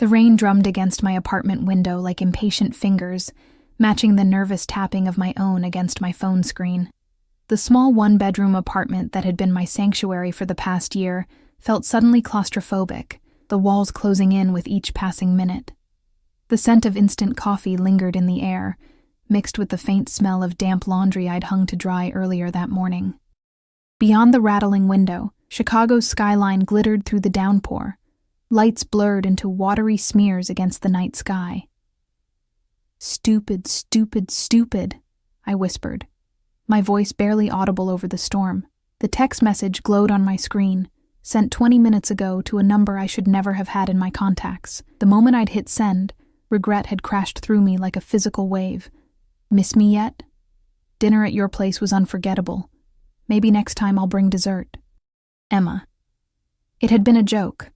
The rain drummed against my apartment window like impatient fingers, matching the nervous tapping of my own against my phone screen. The small one-bedroom apartment that had been my sanctuary for the past year felt suddenly claustrophobic, the walls closing in with each passing minute. The scent of instant coffee lingered in the air, mixed with the faint smell of damp laundry I'd hung to dry earlier that morning. Beyond the rattling window, Chicago's skyline glittered through the downpour, lights blurred into watery smears against the night sky. "Stupid, stupid, stupid," I whispered, my voice barely audible over the storm. The text message glowed on my screen, sent 20 minutes ago to a number I should never have had in my contacts. The moment I'd hit send, regret had crashed through me like a physical wave. "Miss me yet? Dinner at your place was unforgettable. Maybe next time I'll bring dessert. Emma." It had been a joke.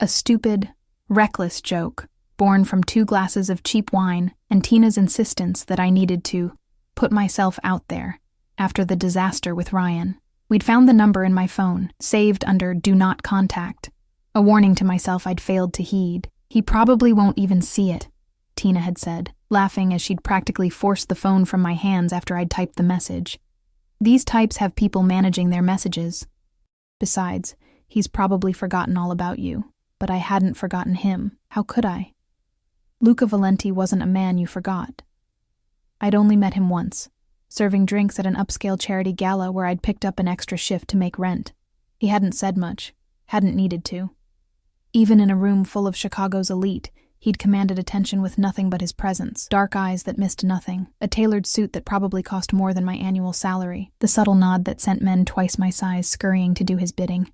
A stupid, reckless joke, born from 2 glasses of cheap wine and Tina's insistence that I needed to put myself out there after the disaster with Ryan. We'd found the number in my phone, saved under Do Not Contact, a warning to myself I'd failed to heed. "He probably won't even see it," Tina had said, laughing as she'd practically forced the phone from my hands after I'd typed the message. "These types have people managing their messages. Besides, he's probably forgotten all about you." But I hadn't forgotten him. How could I? Luca Valenti wasn't a man you forgot. I'd only met him once, serving drinks at an upscale charity gala where I'd picked up an extra shift to make rent. He hadn't said much, hadn't needed to. Even in a room full of Chicago's elite, he'd commanded attention with nothing but his presence. Dark eyes that missed nothing, a tailored suit that probably cost more than my annual salary, the subtle nod that sent men twice my size scurrying to do his bidding.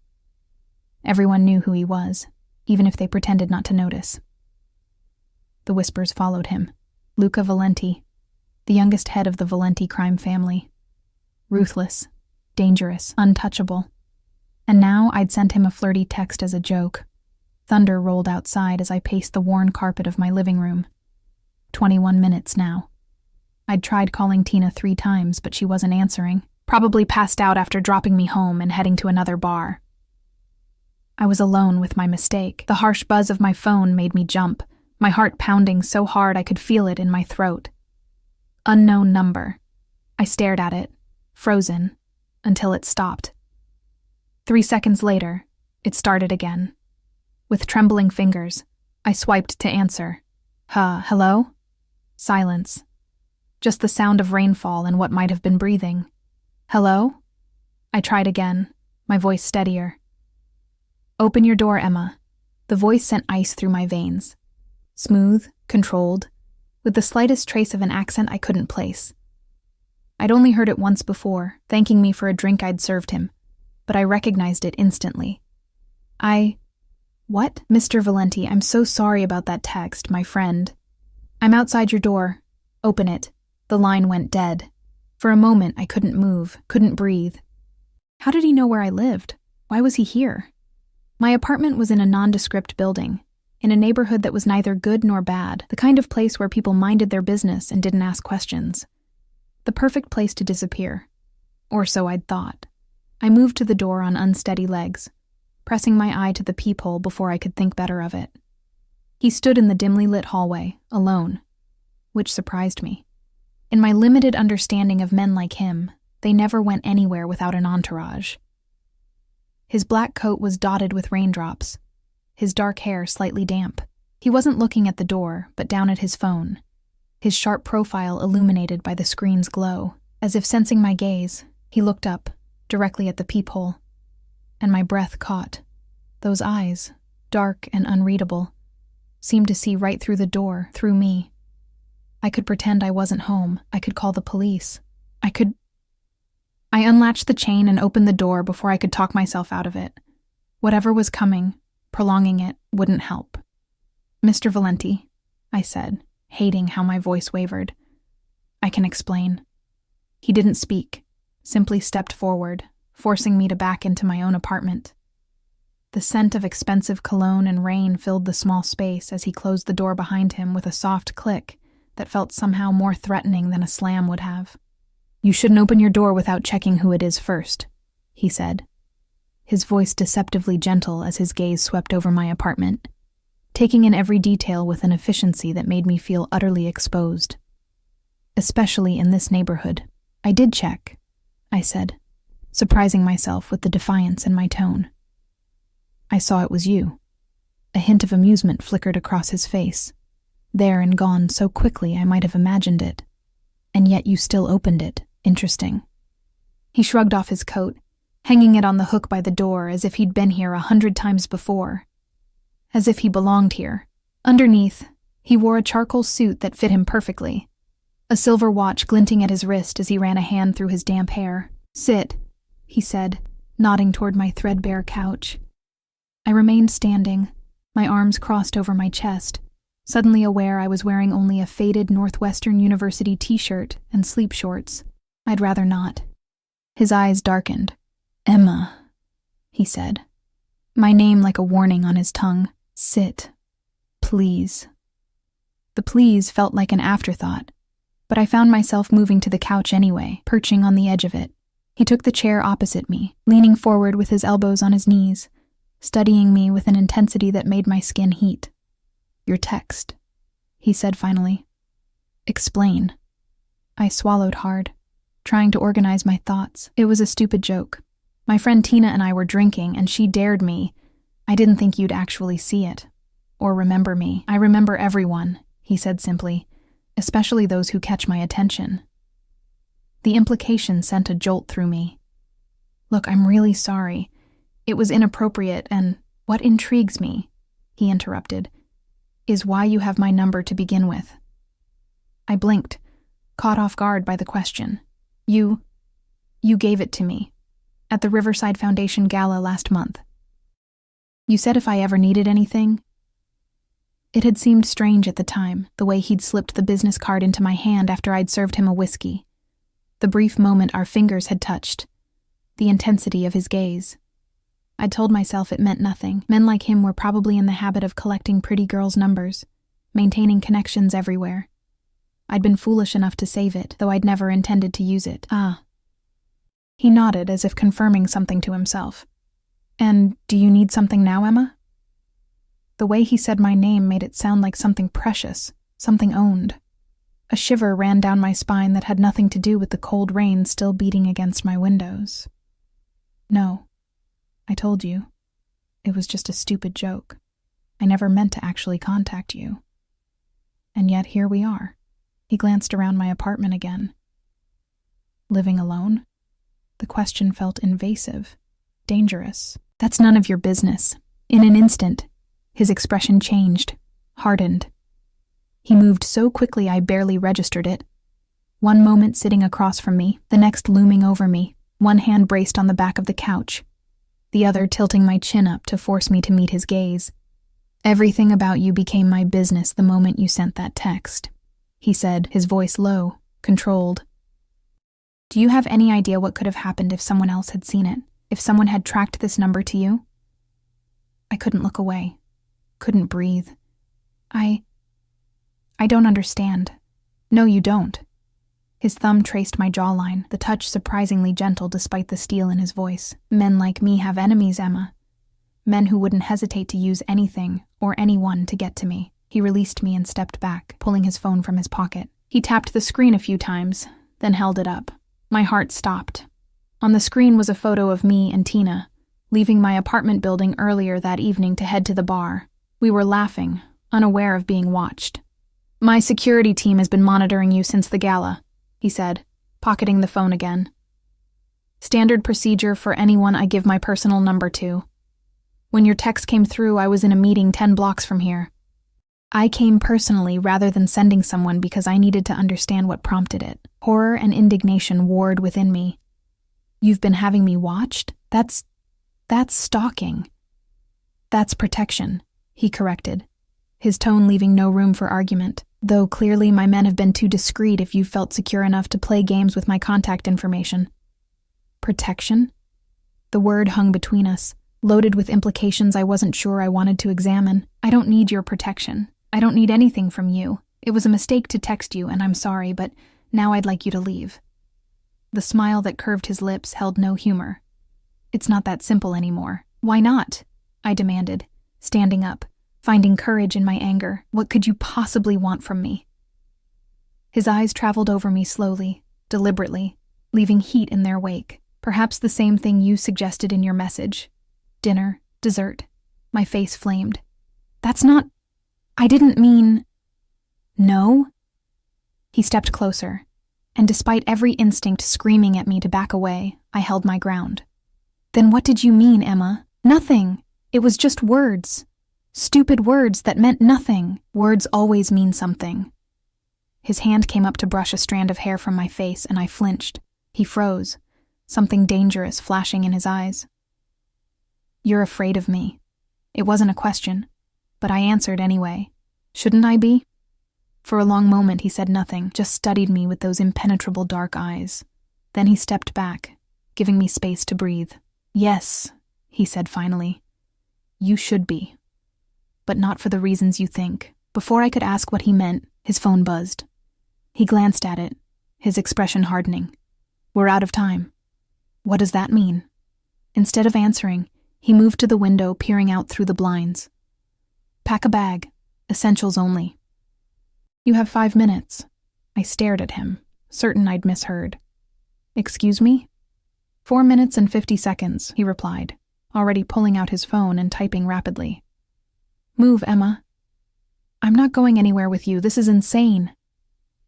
Everyone knew who he was, even if they pretended not to notice. The whispers followed him. Luca Valenti, the youngest head of the Valenti crime family. Ruthless, dangerous, untouchable. And now I'd sent him a flirty text as a joke. Thunder rolled outside as I paced the worn carpet of my living room. 21 minutes now. I'd tried calling Tina 3 times, but she wasn't answering, probably passed out after dropping me home and heading to another bar. I was alone with my mistake. The harsh buzz of my phone made me jump, my heart pounding so hard I could feel it in my throat. Unknown number. I stared at it, frozen, until it stopped. 3 seconds later, it started again. With trembling fingers, I swiped to answer. Hello? Silence. Just the sound of rainfall and what might have been breathing. Hello? I tried again, my voice steadier. "Open your door, Emma." The voice sent ice through my veins. Smooth, controlled, with the slightest trace of an accent I couldn't place. I'd only heard it once before, thanking me for a drink I'd served him, but I recognized it instantly. "What? Mr. Valenti, I'm so sorry about that text, my friend. I'm outside your door. Open it." The line went dead. For a moment, I couldn't move, couldn't breathe. How did he know where I lived? Why was he here? My apartment was in a nondescript building, in a neighborhood that was neither good nor bad, the kind of place where people minded their business and didn't ask questions. The perfect place to disappear. Or so I'd thought. I moved to the door on unsteady legs, pressing my eye to the peephole before I could think better of it. He stood in the dimly lit hallway, alone, which surprised me. In my limited understanding of men like him, they never went anywhere without an entourage. His black coat was dotted with raindrops, his dark hair slightly damp. He wasn't looking at the door, but down at his phone, his sharp profile illuminated by the screen's glow. As if sensing my gaze, he looked up, directly at the peephole, and my breath caught. Those eyes, dark and unreadable, seemed to see right through the door, through me. I could pretend I wasn't home. I could call the police. I unlatched the chain and opened the door before I could talk myself out of it. Whatever was coming, prolonging it, wouldn't help. "Mr. Valenti," I said, hating how my voice wavered. "I can explain." He didn't speak, simply stepped forward, forcing me to back into my own apartment. The scent of expensive cologne and rain filled the small space as he closed the door behind him with a soft click that felt somehow more threatening than a slam would have. "You shouldn't open your door without checking who it is first," he said, his voice deceptively gentle as his gaze swept over my apartment. taking in every detail with an efficiency that made me feel utterly exposed. Especially in this neighborhood. "I did check," I said, surprising myself with the defiance in my tone. "I saw it was you." A hint of amusement flickered across his face, there and gone so quickly I might have imagined it. "And yet you still opened it. Interesting." He shrugged off his coat, hanging it on the hook by the door as if he'd been here 100 times before. As if he belonged here. Underneath, he wore a charcoal suit that fit him perfectly, a silver watch glinting at his wrist as he ran a hand through his damp hair. "Sit," he said, nodding toward my threadbare couch. I remained standing, my arms crossed over my chest, suddenly aware I was wearing only a faded Northwestern University t-shirt and sleep shorts. I'd rather not. His eyes darkened. "Emma," he said, my name like a warning on his tongue. "Sit. Please." The please felt like an afterthought, but I found myself moving to the couch anyway, perching on the edge of it. He took the chair opposite me, leaning forward with his elbows on his knees, studying me with an intensity that made my skin heat. "Your text," he said finally. "Explain." I swallowed hard, trying to organize my thoughts. It was a stupid joke. My friend Tina and I were drinking, and she dared me. "I didn't think you'd actually see it. Or remember me." "I remember everyone," he said simply, "especially those who catch my attention." The implication sent a jolt through me. "Look, I'm really sorry. It was inappropriate, and what intrigues me," he interrupted, "is why you have my number to begin with." I blinked, caught off guard by the question. You gave it to me, at the Riverside Foundation Gala last month. You said if I ever needed anything." It had seemed strange at the time, the way he'd slipped the business card into my hand after I'd served him a whiskey. The brief moment our fingers had touched. The intensity of his gaze. I'd told myself it meant nothing. Men like him were probably in the habit of collecting pretty girls' numbers, maintaining connections everywhere. I'd been foolish enough to save it, though I'd never intended to use it. "Ah." He nodded as if confirming something to himself. "And do you need something now, Emma?" The way he said my name made it sound like something precious, something owned. A shiver ran down my spine that had nothing to do with the cold rain still beating against my windows. "No. I told you. It was just a stupid joke. I never meant to actually contact you. And yet here we are." He glanced around my apartment again. "Living alone?" The question felt invasive, dangerous. "That's none of your business." In an instant, his expression changed, hardened. He moved so quickly I barely registered it. One moment sitting across from me, the next looming over me, one hand braced on the back of the couch, the other tilting my chin up to force me to meet his gaze. "Everything about you became my business the moment you sent that text," he said, his voice low, controlled. "Do you have any idea what could have happened if someone else had seen it? If someone had tracked this number to you?" I couldn't look away, couldn't breathe. I don't understand." "No, you don't." His thumb traced my jawline, the touch surprisingly gentle despite the steel in his voice. "Men like me have enemies, Emma. Men who wouldn't hesitate to use anything or anyone to get to me." He released me and stepped back, pulling his phone from his pocket. He tapped the screen a few times, then held it up. My heart stopped. On the screen was a photo of me and Tina, leaving my apartment building earlier that evening to head to the bar. We were laughing, unaware of being watched. "My security team has been monitoring you since the gala," he said, pocketing the phone again. "Standard procedure for anyone I give my personal number to. When your text came through, I was in a meeting 10 blocks from here. I came personally rather than sending someone because I needed to understand what prompted it." Horror and indignation warred within me. "You've been having me watched? That's stalking." "That's protection," he corrected, his tone leaving no room for argument. "Though clearly my men have been too discreet if you felt secure enough to play games with my contact information." Protection? The word hung between us, loaded with implications I wasn't sure I wanted to examine. "I don't need your protection. I don't need anything from you. It was a mistake to text you, and I'm sorry, but now I'd like you to leave." The smile that curved his lips held no humor. "It's not that simple anymore." "Why not?" I demanded, standing up, finding courage in my anger. What could you possibly want from me? His eyes traveled over me slowly, deliberately, leaving heat in their wake. Perhaps the same thing you suggested in your message. Dinner, dessert. My face flamed. That's not... I didn't mean... No? He stepped closer, and despite every instinct screaming at me to back away, I held my ground. Then what did you mean, Emma? Nothing. It was just words. Stupid words that meant nothing. Words always mean something. His hand came up to brush a strand of hair from my face, and I flinched. He froze, something dangerous flashing in his eyes. You're afraid of me. It wasn't a question, but I answered anyway. Shouldn't I be? For a long moment he said nothing, just studied me with those impenetrable dark eyes. Then he stepped back, giving me space to breathe. Yes, he said finally. You should be. But not for the reasons you think. Before I could ask what he meant, his phone buzzed. He glanced at it, his expression hardening. We're out of time. What does that mean? Instead of answering, he moved to the window, peering out through the blinds. Pack a bag. Essentials only. You have 5 minutes. I stared at him, certain I'd misheard. Excuse me? 4 minutes and 50 seconds, he replied, already pulling out his phone and typing rapidly. Move, Emma. I'm not going anywhere with you. This is insane.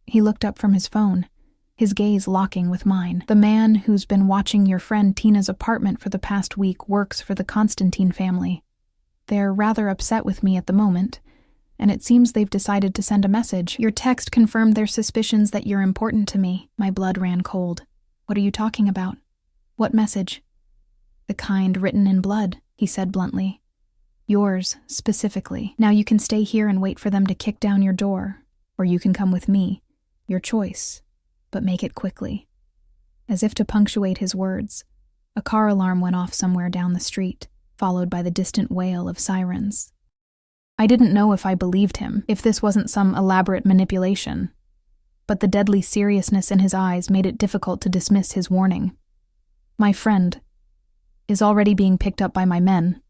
He looked up from his phone, his gaze locking with mine. The man who's been watching your friend Tina's apartment for the past week works for the Constantine family. They're rather upset with me at the moment, and it seems they've decided to send a message. Your text confirmed their suspicions that you're important to me. My blood ran cold. What are you talking about? What message? The kind written in blood, he said bluntly. Yours, specifically. Now you can stay here and wait for them to kick down your door, or you can come with me. Your choice, but make it quickly. As if to punctuate his words, a car alarm went off somewhere down the street, followed by the distant wail of sirens. I didn't know if I believed him, if this wasn't some elaborate manipulation, but the deadly seriousness in his eyes made it difficult to dismiss his warning. My friend is already being picked up by my men,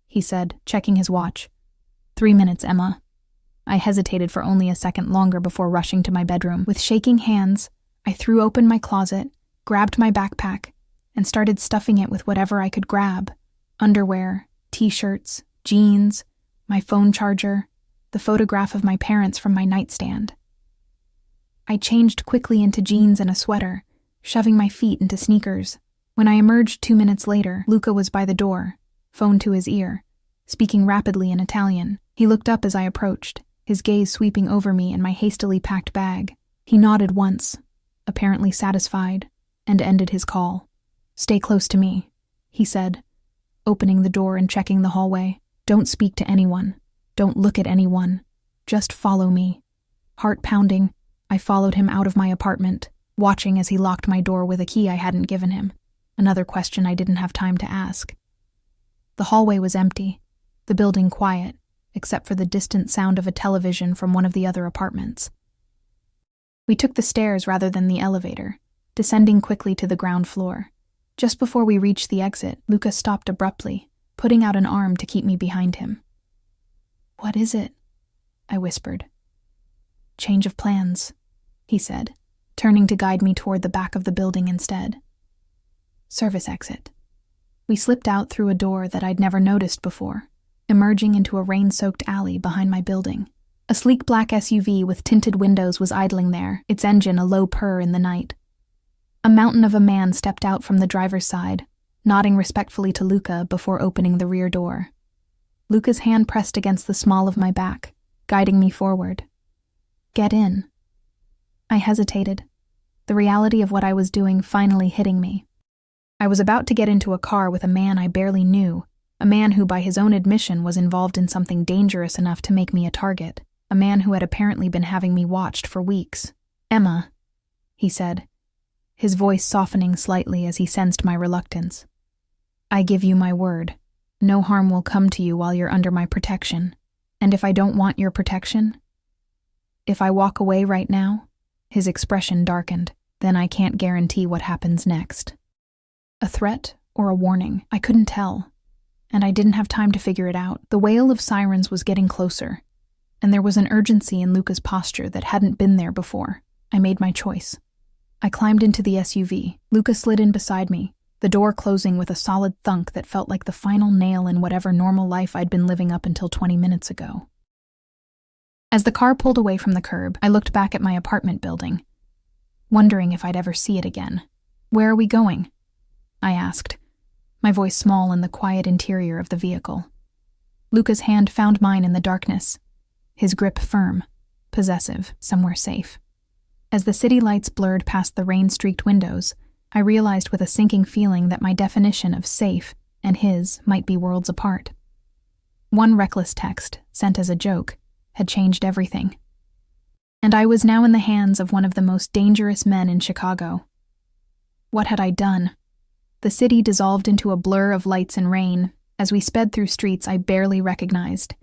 he said, checking his watch. 3 minutes, Emma. I hesitated for only a second longer before rushing to my bedroom. With shaking hands, I threw open my closet, grabbed my backpack, and started stuffing it with whatever I could grab. Underwear, t-shirts, jeans, my phone charger, the photograph of my parents from my nightstand. I changed quickly into jeans and a sweater, shoving my feet into sneakers. When I emerged 2 minutes later, Luca was by the door, phone to his ear, speaking rapidly in Italian. He looked up as I approached, his gaze sweeping over me and my hastily packed bag. He nodded once, apparently satisfied, and ended his call. Stay close to me, he said, opening the door and checking the hallway. Don't speak to anyone. Don't look at anyone. Just follow me. Heart pounding, I followed him out of my apartment, watching as he locked my door with a key I hadn't given him. Another question I didn't have time to ask. The hallway was empty, the building quiet, except for the distant sound of a television from one of the other apartments. We took the stairs rather than the elevator, descending quickly to the ground floor. Just before we reached the exit, Luca stopped abruptly, putting out an arm to keep me behind him. What is it? I whispered. Change of plans, he said, turning to guide me toward the back of the building instead. Service exit. We slipped out through a door that I'd never noticed before, emerging into a rain-soaked alley behind my building. A sleek black SUV with tinted windows was idling there, its engine a low purr in the night. A mountain of a man stepped out from the driver's side, nodding respectfully to Luca before opening the rear door. Luca's hand pressed against the small of my back, guiding me forward. Get in. I hesitated, the reality of what I was doing finally hitting me. I was about to get into a car with a man I barely knew, a man who by his own admission was involved in something dangerous enough to make me a target, a man who had apparently been having me watched for weeks. Emma, he said, his voice softening slightly as he sensed my reluctance. I give you my word. No harm will come to you while you're under my protection. And if I don't want your protection? If I walk away right now? His expression darkened. Then I can't guarantee what happens next. A threat or a warning? I couldn't tell. and I didn't have time to figure it out. The wail of sirens was getting closer, and there was an urgency in Luca's posture that hadn't been there before. I made my choice. I climbed into the SUV. Luca slid in beside me, the door closing with a solid thunk that felt like the final nail in whatever normal life I'd been living up until 20 minutes ago. As the car pulled away from the curb, I looked back at my apartment building, wondering if I'd ever see it again. "Where are we going?" I asked, my voice small in the quiet interior of the vehicle. Luca's hand found mine in the darkness, his grip firm, possessive, somewhere safe. As the city lights blurred past the rain-streaked windows, I realized with a sinking feeling that my definition of safe and his might be worlds apart. One reckless text, sent as a joke, had changed everything. And I was now in the hands of one of the most dangerous men in Chicago. What had I done? The city dissolved into a blur of lights and rain as we sped through streets I barely recognized.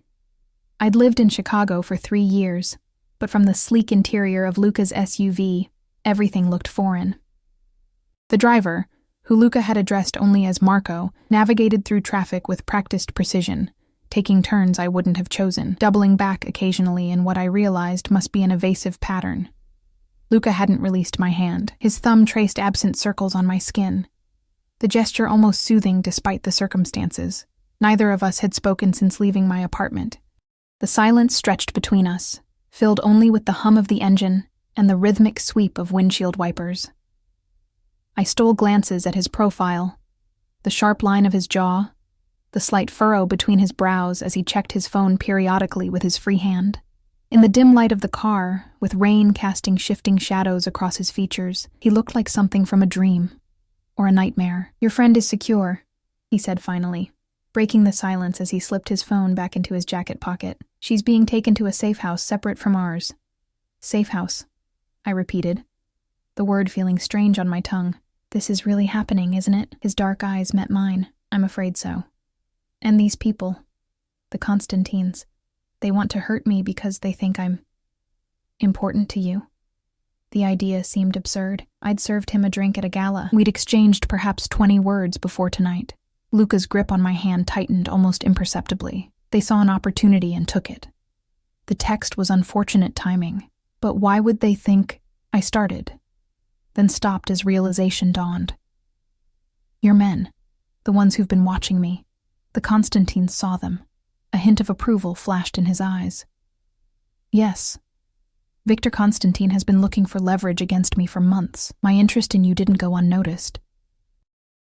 I'd lived in Chicago for 3 years, but from the sleek interior of Luca's SUV, everything looked foreign. The driver, who Luca had addressed only as Marco, navigated through traffic with practiced precision, taking turns I wouldn't have chosen, doubling back occasionally in what I realized must be an evasive pattern. Luca hadn't released my hand. His thumb traced absent circles on my skin, the gesture almost soothing despite the circumstances. Neither of us had spoken since leaving my apartment. The silence stretched between us, filled only with the hum of the engine and the rhythmic sweep of windshield wipers. I stole glances at his profile, the sharp line of his jaw, the slight furrow between his brows as he checked his phone periodically with his free hand. In the dim light of the car, with rain casting shifting shadows across his features, he looked like something from a dream, or a nightmare. "Your friend is secure," he said finally, breaking the silence as he slipped his phone back into his jacket pocket. "She's being taken to a safe house separate from ours." "Safe house," I repeated, the word feeling strange on my tongue. "This is really happening, isn't it?" His dark eyes met mine. "I'm afraid so. And these people, the Constantines, they want to hurt me because they think I'm important to you." The idea seemed absurd. I'd served him a drink at a gala. We'd exchanged perhaps 20 words before tonight. Luca's grip on my hand tightened almost imperceptibly. They saw an opportunity and took it. The text was unfortunate timing, but why would they think... I started, then stopped as realization dawned. "Your men, the ones who've been watching me." The Constantines saw them. A hint of approval flashed in his eyes. "Yes. Victor Constantine has been looking for leverage against me for months. My interest in you didn't go unnoticed."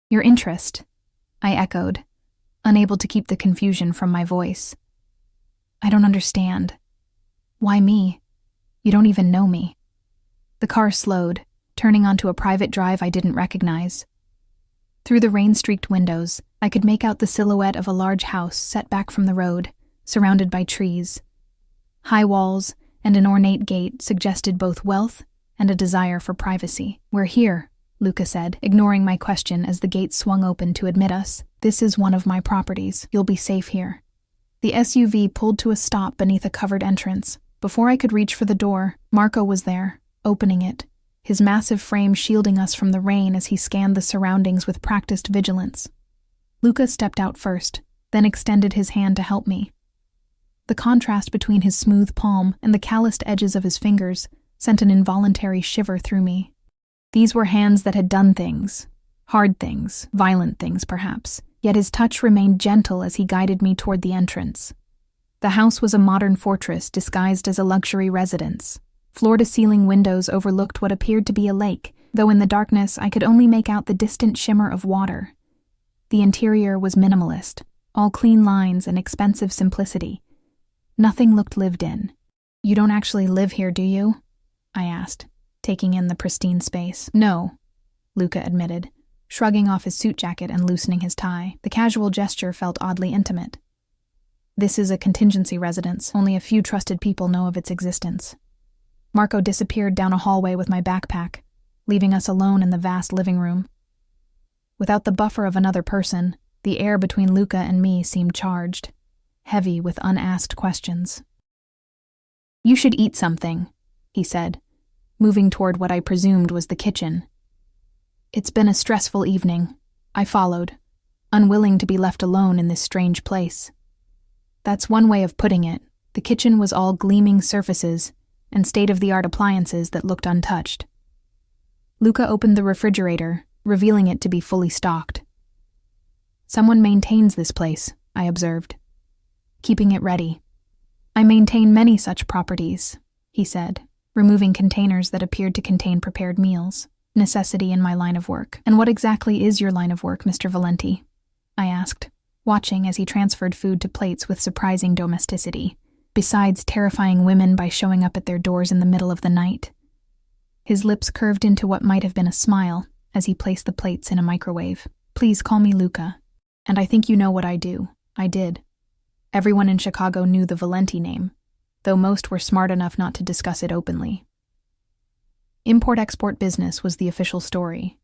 "Your interest?" I echoed, unable to keep the confusion from my voice. "I don't understand. Why me? You don't even know me." The car slowed, turning onto a private drive I didn't recognize. Through the rain-streaked windows, I could make out the silhouette of a large house set back from the road, surrounded by trees. High walls and an ornate gate suggested both wealth and a desire for privacy. "We're here," Luca said, ignoring my question as the gate swung open to admit us. "This is one of my properties. You'll be safe here." The SUV pulled to a stop beneath a covered entrance. Before I could reach for the door, Marco was there, opening it, his massive frame shielding us from the rain as he scanned the surroundings with practiced vigilance. Luca stepped out first, then extended his hand to help me. The contrast between his smooth palm and the calloused edges of his fingers sent an involuntary shiver through me. These were hands that had done things, hard things, violent things perhaps, yet his touch remained gentle as he guided me toward the entrance. The house was a modern fortress disguised as a luxury residence. Floor-to-ceiling windows overlooked what appeared to be a lake, though in the darkness I could only make out the distant shimmer of water. The interior was minimalist, all clean lines and expensive simplicity. Nothing looked lived in. "You don't actually live here, do you?" I asked, taking in the pristine space. "No," Luca admitted, shrugging off his suit jacket and loosening his tie. The casual gesture felt oddly intimate. "This is a contingency residence. Only a few trusted people know of its existence." Marco disappeared down a hallway with my backpack, leaving us alone in the vast living room. Without the buffer of another person, the air between Luca and me seemed charged, heavy with unasked questions. "You should eat something," he said, moving toward what I presumed was the kitchen. "It's been a stressful evening." I followed, unwilling to be left alone in this strange place. That's one way of putting it. The kitchen was all gleaming surfaces and state-of-the-art appliances that looked untouched. Luca opened the refrigerator, revealing it to be fully stocked. Someone maintains this place, I observed, keeping it ready. I maintain many such properties, he said, removing containers that appeared to contain prepared meals, necessity in my line of work. And what exactly is your line of work, Mr. Valenti? I asked, watching as he transferred food to plates with surprising domesticity, besides terrifying women by showing up at their doors in the middle of the night. His lips curved into what might have been a smile as he placed the plates in a microwave. Please call me Luca. And I think you know what I do. I did. Everyone in Chicago knew the Valenti name, though most were smart enough not to discuss it openly. Import-export business was the official story.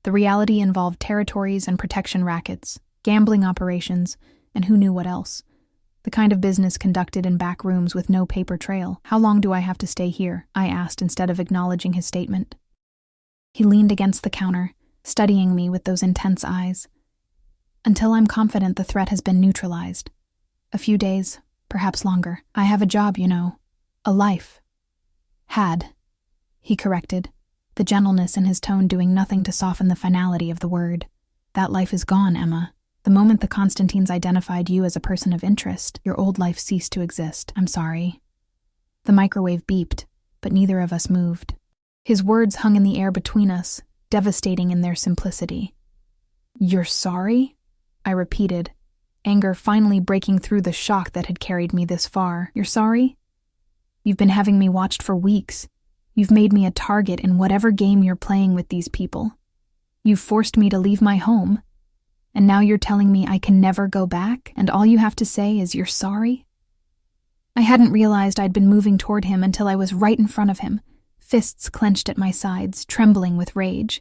The reality involved territories and protection rackets, gambling operations, and who knew what else. The kind of business conducted in back rooms with no paper trail. How long do I have to stay here? I asked instead of acknowledging his statement. He leaned against the counter, studying me with those intense eyes. Until I'm confident the threat has been neutralized. A few days, perhaps longer. I have a job, you know. A life. Had. He corrected, the gentleness in his tone doing nothing to soften the finality of the word. That life is gone, Emma. The moment the Constantines identified you as a person of interest, your old life ceased to exist. I'm sorry. The microwave beeped, but neither of us moved. His words hung in the air between us, devastating in their simplicity. You're sorry? I repeated, anger finally breaking through the shock that had carried me this far. You're sorry? You've been having me watched for weeks. You've made me a target in whatever game you're playing with these people. You've forced me to leave my home. And now you're telling me I can never go back, and all you have to say is you're sorry? I hadn't realized I'd been moving toward him until I was right in front of him, fists clenched at my sides, trembling with rage.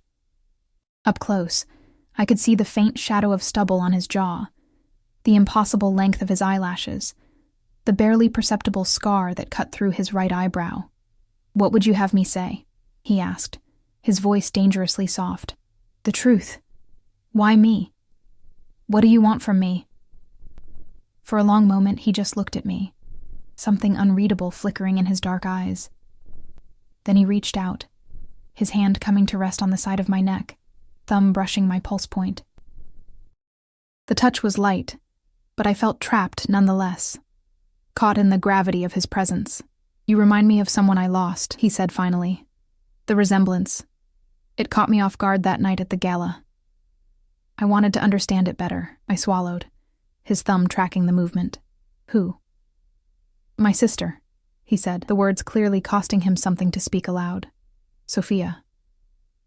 Up close, I could see the faint shadow of stubble on his jaw, the impossible length of his eyelashes, the barely perceptible scar that cut through his right eyebrow. What would you have me say? He asked, his voice dangerously soft. The truth. Why me? What do you want from me? For a long moment, he just looked at me, something unreadable flickering in his dark eyes. Then he reached out, his hand coming to rest on the side of my neck, thumb brushing my pulse point. The touch was light, but I felt trapped nonetheless, caught in the gravity of his presence. You remind me of someone I lost, he said finally. The resemblance. It caught me off guard that night at the gala. I wanted to understand it better. I swallowed, his thumb tracking the movement. Who? My sister, he said, the words clearly costing him something to speak aloud. Sophia.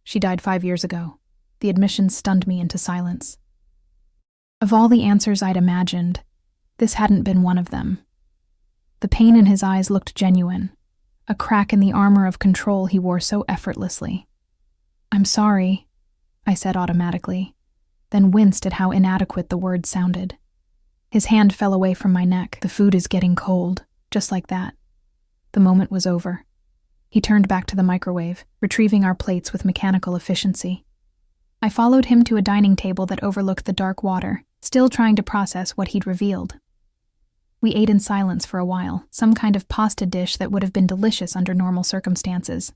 She died 5 years ago. The admission stunned me into silence. Of all the answers I'd imagined, this hadn't been one of them. The pain in his eyes looked genuine, a crack in the armor of control he wore so effortlessly. I'm sorry, I said automatically, then winced at how inadequate the words sounded. His hand fell away from my neck. The food is getting cold, just like that. The moment was over. He turned back to the microwave, retrieving our plates with mechanical efficiency. I followed him to a dining table that overlooked the dark water, still trying to process what he'd revealed. We ate in silence for a while, some kind of pasta dish that would have been delicious under normal circumstances.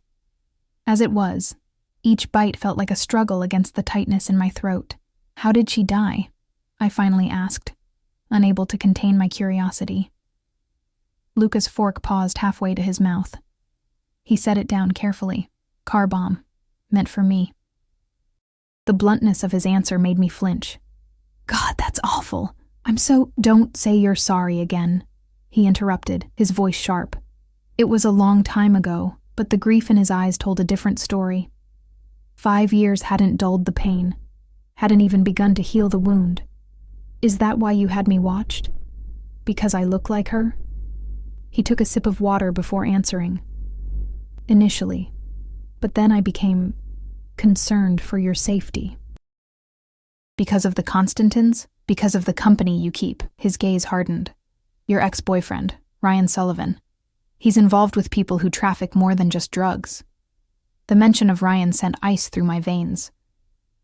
As it was, each bite felt like a struggle against the tightness in my throat. How did she die? I finally asked, unable to contain my curiosity. Luca's fork paused halfway to his mouth. He set it down carefully. Car bomb, meant for me. The bluntness of his answer made me flinch. God, that's awful. Don't say you're sorry again, he interrupted, his voice sharp. It was a long time ago, but the grief in his eyes told a different story. 5 years hadn't dulled the pain, hadn't even begun to heal the wound. Is that why you had me watched? Because I look like her? He took a sip of water before answering. Initially, but then I became concerned for your safety. Because of the Constantines? Because of the company you keep. His gaze hardened. Your ex-boyfriend, Ryan Sullivan. He's involved with people who traffic more than just drugs. The mention of Ryan sent ice through my veins.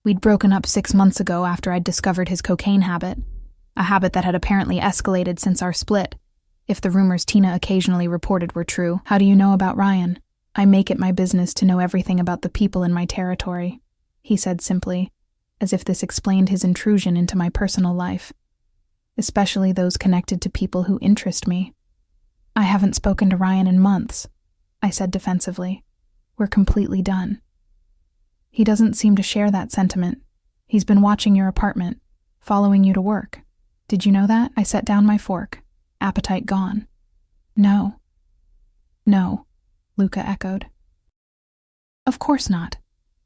We'd broken up 6 months ago after I'd discovered his cocaine habit, a habit that had apparently escalated since our split. If the rumors Tina occasionally reported were true, how do you know about Ryan? I make it my business to know everything about the people in my territory, he said simply, as if this explained his intrusion into my personal life, especially those connected to people who interest me. I haven't spoken to Ryan in months, I said defensively. We're completely done. He doesn't seem to share that sentiment. He's been watching your apartment, following you to work. Did you know that? I set down my fork, appetite gone. No, Luca echoed. Of course not.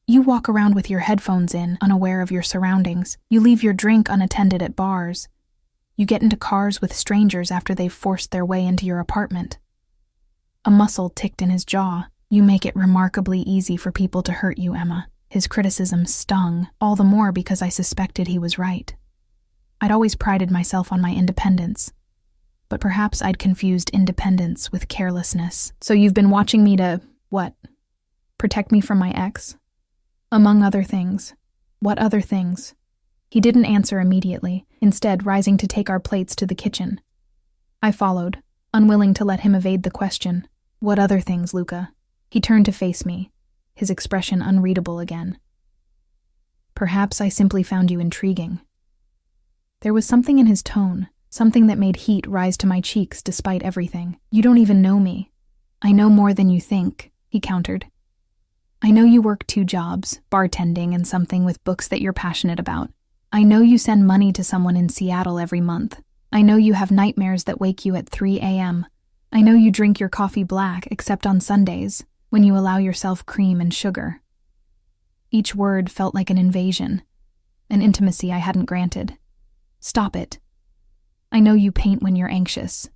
You walk around with your headphones in, unaware of your surroundings. You leave your drink unattended at bars. You get into cars with strangers after they've forced their way into your apartment. A muscle ticked in his jaw. You make it remarkably easy for people to hurt you, Emma. His criticism stung, all the more because I suspected he was right. I'd always prided myself on my independence, but perhaps I'd confused independence with carelessness. So you've been watching me to, what? Protect me from my ex? Among other things. What other things? He didn't answer immediately, instead rising to take our plates to the kitchen. I followed, unwilling to let him evade the question. What other things, Luca? He turned to face me, his expression unreadable again. Perhaps I simply found you intriguing. There was something in his tone, something that made heat rise to my cheeks despite everything. You don't even know me. I know more than you think, he countered. I know you work 2 jobs, bartending and something with books that you're passionate about. I know you send money to someone in Seattle every month. I know you have nightmares that wake you at 3 a.m. I know you drink your coffee black except on Sundays, when you allow yourself cream and sugar. Each word felt like an invasion, an intimacy I hadn't granted. Stop it. I know you paint when you're anxious.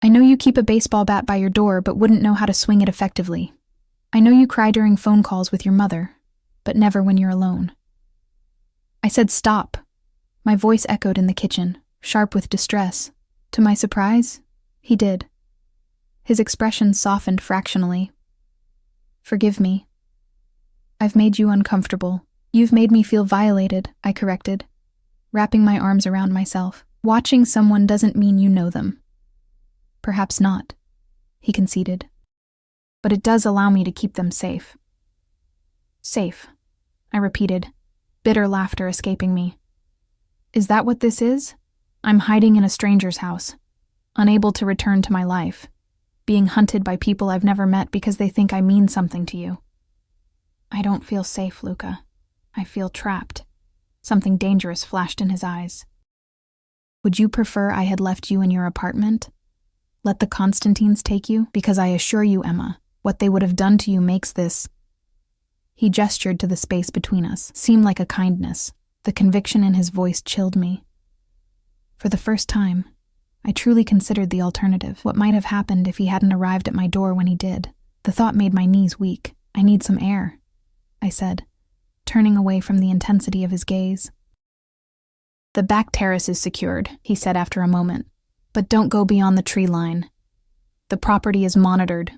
I know you keep a baseball bat by your door but wouldn't know how to swing it effectively. I know you cry during phone calls with your mother, but never when you're alone. I said stop. My voice echoed in the kitchen, sharp with distress. To my surprise, he did. His expression softened fractionally. Forgive me. I've made you uncomfortable. You've made me feel violated, I corrected, wrapping my arms around myself. Watching someone doesn't mean you know them. Perhaps not, he conceded. But it does allow me to keep them safe. Safe, I repeated, bitter laughter escaping me. Is that what this is? I'm hiding in a stranger's house, unable to return to my life, being hunted by people I've never met because they think I mean something to you. I don't feel safe, Luca. I feel trapped. Something dangerous flashed in his eyes. Would you prefer I had left you in your apartment? Let the Constantines take you? Because I assure you, Emma, what they would have done to you makes this... He gestured to the space between us, seemed like a kindness. The conviction in his voice chilled me. For the first time, I truly considered the alternative. What might have happened if he hadn't arrived at my door when he did? The thought made my knees weak. I need some air, I said, turning away from the intensity of his gaze. The back terrace is secured, he said after a moment, but don't go beyond the tree line. The property is monitored,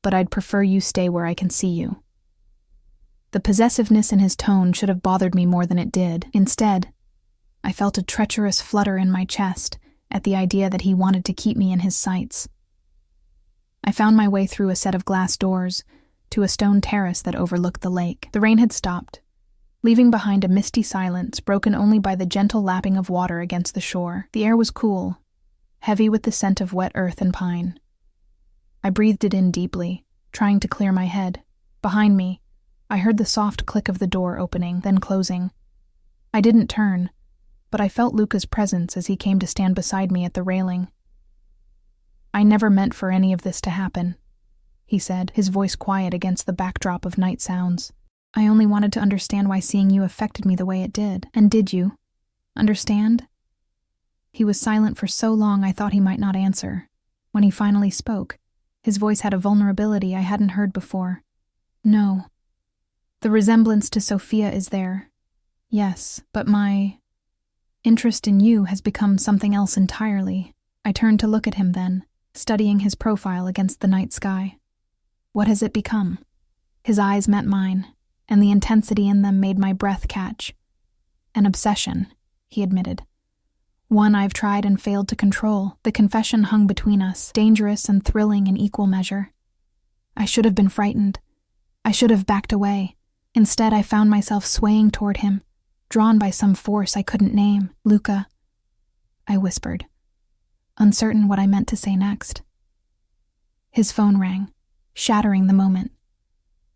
but I'd prefer you stay where I can see you. The possessiveness in his tone should have bothered me more than it did. Instead, I felt a treacherous flutter in my chest at the idea that he wanted to keep me in his sights. I found my way through a set of glass doors to a stone terrace that overlooked the lake. The rain had stopped, leaving behind a misty silence broken only by the gentle lapping of water against the shore. The air was cool, heavy with the scent of wet earth and pine. I breathed it in deeply, trying to clear my head. Behind me, I heard the soft click of the door opening, then closing. I didn't turn, but I felt Luca's presence as he came to stand beside me at the railing. I never meant for any of this to happen, he said, his voice quiet against the backdrop of night sounds. I only wanted to understand why seeing you affected me the way it did. And did you? Understand? He was silent for so long I thought he might not answer. When he finally spoke, his voice had a vulnerability I hadn't heard before. No. The resemblance to Sophia is there. Yes, but my interest in you has become something else entirely. I turned to look at him then, studying his profile against the night sky. What has it become? His eyes met mine, and the intensity in them made my breath catch. An obsession, he admitted. One I've tried and failed to control. The confession hung between us, dangerous and thrilling in equal measure. I should have been frightened. I should have backed away. Instead, I found myself swaying toward him, drawn by some force I couldn't name. "Luca," I whispered, uncertain what I meant to say next. His phone rang, shattering the moment.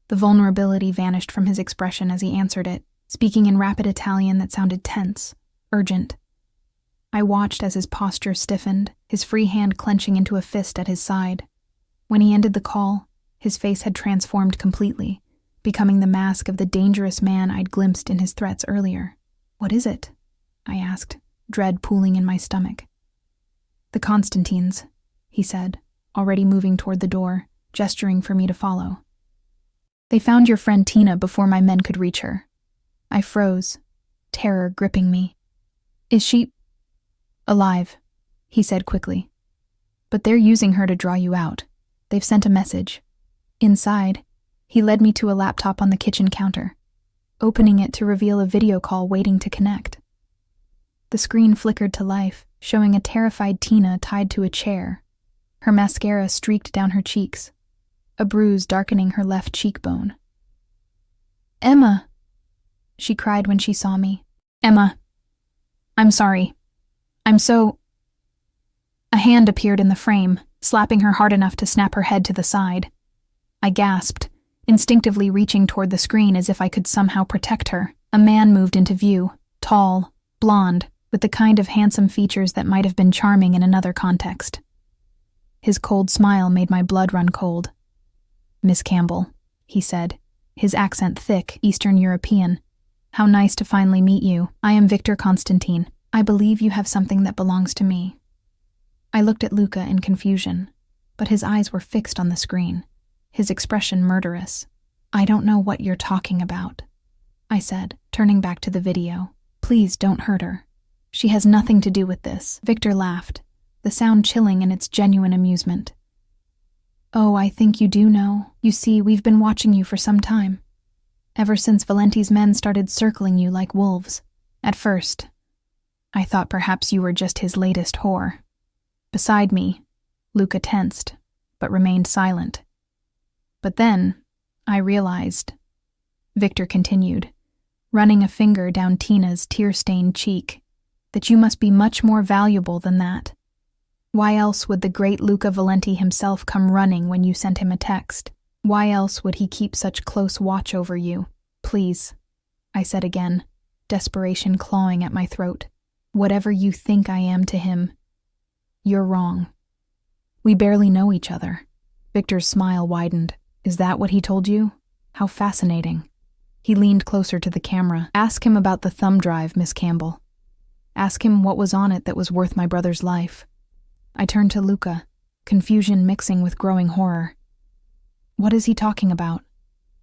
The vulnerability vanished from his expression as he answered it, speaking in rapid Italian that sounded tense, urgent. I watched as his posture stiffened, his free hand clenching into a fist at his side. When he ended the call, his face had transformed completely, becoming the mask of the dangerous man I'd glimpsed in his threats earlier. "What is it?" I asked, dread pooling in my stomach. "The Constantines," he said, already moving toward the door, gesturing for me to follow. "They found your friend Tina before my men could reach her." I froze, terror gripping me. "Is she alive?" he said quickly. "But they're using her to draw you out. They've sent a message." Inside, he led me to a laptop on the kitchen counter, opening it to reveal a video call waiting to connect. The screen flickered to life, showing a terrified Tina tied to a chair, her mascara streaked down her cheeks, a bruise darkening her left cheekbone. "Emma," she cried when she saw me. "Emma, I'm sorry. I'm so—" A hand appeared in the frame, slapping her hard enough to snap her head to the side. I gasped, instinctively reaching toward the screen as if I could somehow protect her. A man moved into view, tall, blonde, with the kind of handsome features that might have been charming in another context. His cold smile made my blood run cold. "Miss Campbell," he said, his accent thick, Eastern European. "How nice to finally meet you. I am Victor Constantine. I believe you have something that belongs to me." I looked at Luca in confusion, but his eyes were fixed on the screen, his expression murderous. "I don't know what you're talking about," I said, turning back to the video. "Please don't hurt her. She has nothing to do with this." Victor laughed, the sound chilling in its genuine amusement. "Oh, I think you do know. You see, we've been watching you for some time. Ever since Valenti's men started circling you like wolves. At first, I thought perhaps you were just his latest whore." Beside me, Luca tensed, but remained silent. "But then, I realized," Victor continued, running a finger down Tina's tear-stained cheek, "that you must be much more valuable than that. Why else would the great Luca Valenti himself come running when you sent him a text? Why else would he keep such close watch over you? Please," I said again, desperation clawing at my throat. "Whatever you think I am to him, you're wrong. We barely know each other." Victor's smile widened. "Is that what he told you? How fascinating." He leaned closer to the camera. "Ask him about the thumb drive, Miss Campbell. Ask him what was on it that was worth my brother's life." I turned to Luca, confusion mixing with growing horror. "What is he talking about?"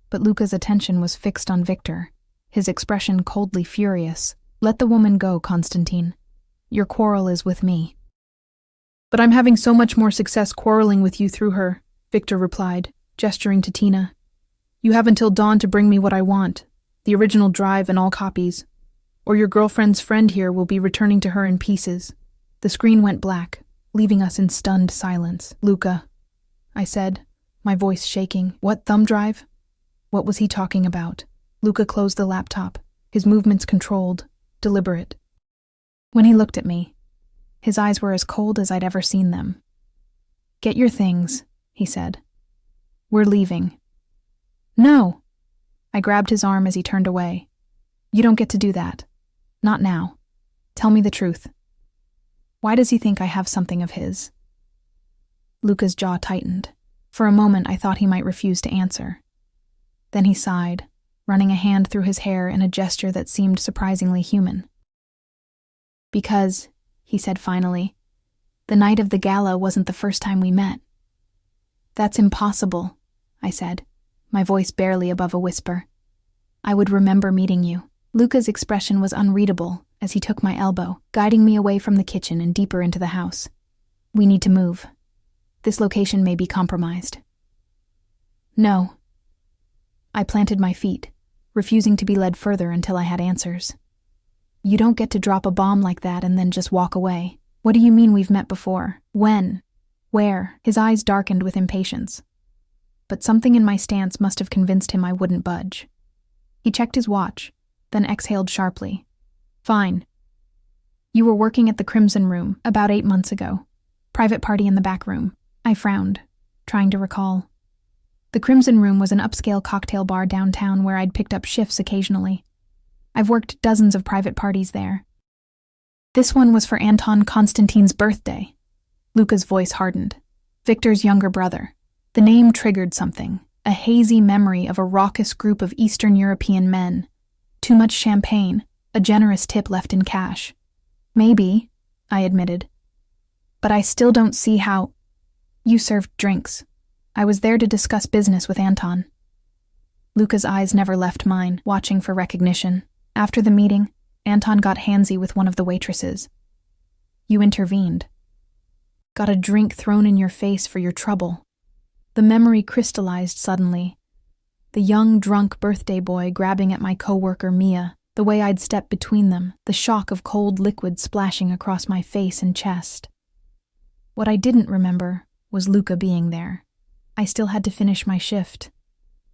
But Luca's attention was fixed on Victor, his expression coldly furious. "Let the woman go, Constantine. Your quarrel is with me." "But I'm having so much more success quarreling with you through her," Victor replied, gesturing to Tina. "You have until dawn to bring me what I want, the original drive and all copies, or your girlfriend's friend here will be returning to her in pieces." The screen went black, leaving us in stunned silence. "Luca," I said, my voice shaking. "What thumb drive? What was he talking about?" Luca closed the laptop, his movements controlled, deliberate. When he looked at me, his eyes were as cold as I'd ever seen them. "Get your things," he said. "We're leaving." "No!" I grabbed his arm as he turned away. "You don't get to do that. Not now. Tell me the truth. Why does he think I have something of his?" Luca's jaw tightened. For a moment I thought he might refuse to answer. Then he sighed, running a hand through his hair in a gesture that seemed surprisingly human. "Because," he said finally, "the night of the gala wasn't the first time we met." "That's impossible," I said, my voice barely above a whisper. "I would remember meeting you." Luca's expression was unreadable as he took my elbow, guiding me away from the kitchen and deeper into the house. "We need to move. This location may be compromised." "No." I planted my feet, refusing to be led further until I had answers. You don't get to drop a bomb like that and then just walk away. What do you mean we've met before? When? Where? His eyes darkened with impatience. But something in my stance must have convinced him I wouldn't budge. He checked his watch, then exhaled sharply. Fine. You were working at the Crimson Room about 8 months ago. Private party in the back room. I frowned, trying to recall. The Crimson Room was an upscale cocktail bar downtown where I'd picked up shifts occasionally. I've worked dozens of private parties there. This one was for Anton Konstantin's birthday. Luca's voice hardened. Victor's younger brother. The name triggered something, a hazy memory of a raucous group of Eastern European men. Too much champagne, a generous tip left in cash. Maybe, I admitted. But I still don't see how... You served drinks. I was there to discuss business with Anton. Luca's eyes never left mine, watching for recognition. After the meeting, Anton got handsy with one of the waitresses. You intervened. Got a drink thrown in your face for your trouble. The memory crystallized suddenly. The young, drunk birthday boy grabbing at my coworker Mia, the way I'd stepped between them, the shock of cold liquid splashing across my face and chest. What I didn't remember was Luca being there. I still had to finish my shift,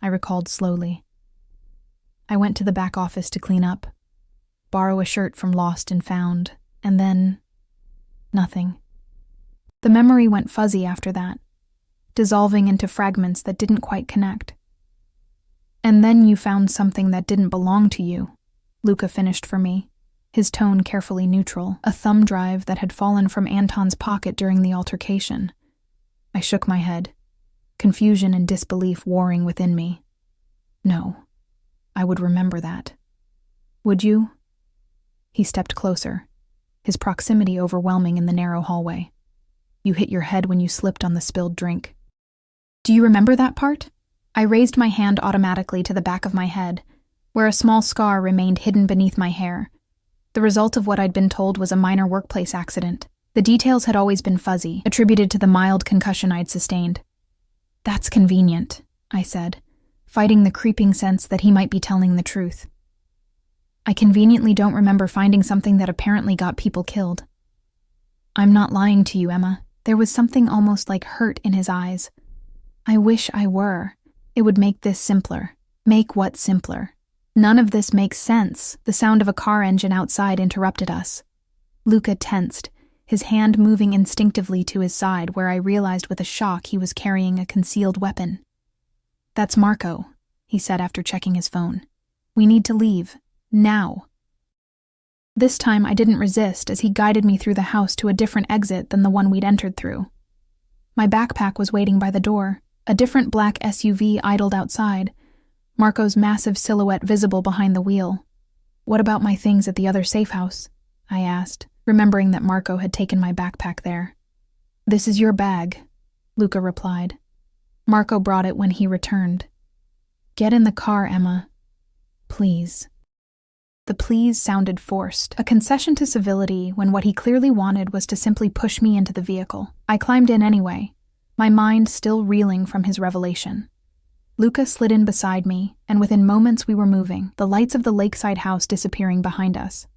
I recalled slowly. I went to the back office to clean up, borrow a shirt from Lost and Found, and then... nothing. The memory went fuzzy after that, dissolving into fragments that didn't quite connect. And then you found something that didn't belong to you, Luca finished for me, his tone carefully neutral, a thumb drive that had fallen from Anton's pocket during the altercation. I shook my head, confusion and disbelief warring within me. No, I would remember that. Would you? He stepped closer, his proximity overwhelming in the narrow hallway. You hit your head when you slipped on the spilled drink. Do you remember that part? I raised my hand automatically to the back of my head, where a small scar remained hidden beneath my hair. The result of what I'd been told was a minor workplace accident. The details had always been fuzzy, attributed to the mild concussion I'd sustained. That's convenient, I said, fighting the creeping sense that he might be telling the truth. I conveniently don't remember finding something that apparently got people killed. I'm not lying to you, Emma. There was something almost like hurt in his eyes. I wish I were. It would make this simpler. Make what simpler? None of this makes sense. The sound of a car engine outside interrupted us. Luca tensed, his hand moving instinctively to his side where I realized with a shock he was carrying a concealed weapon. That's Marco, he said after checking his phone. We need to leave. Now. This time I didn't resist as he guided me through the house to a different exit than the one we'd entered through. My backpack was waiting by the door. A different black SUV idled outside, Marco's massive silhouette visible behind the wheel. What about my things at the other safe house? I asked, remembering that Marco had taken my backpack there. This is your bag, Luca replied. Marco brought it when he returned. Get in the car, Emma. Please. The please sounded forced, a concession to civility when what he clearly wanted was to simply push me into the vehicle. I climbed in anyway, my mind still reeling from his revelation. Luca slid in beside me, and within moments we were moving, the lights of the lakeside house disappearing behind us.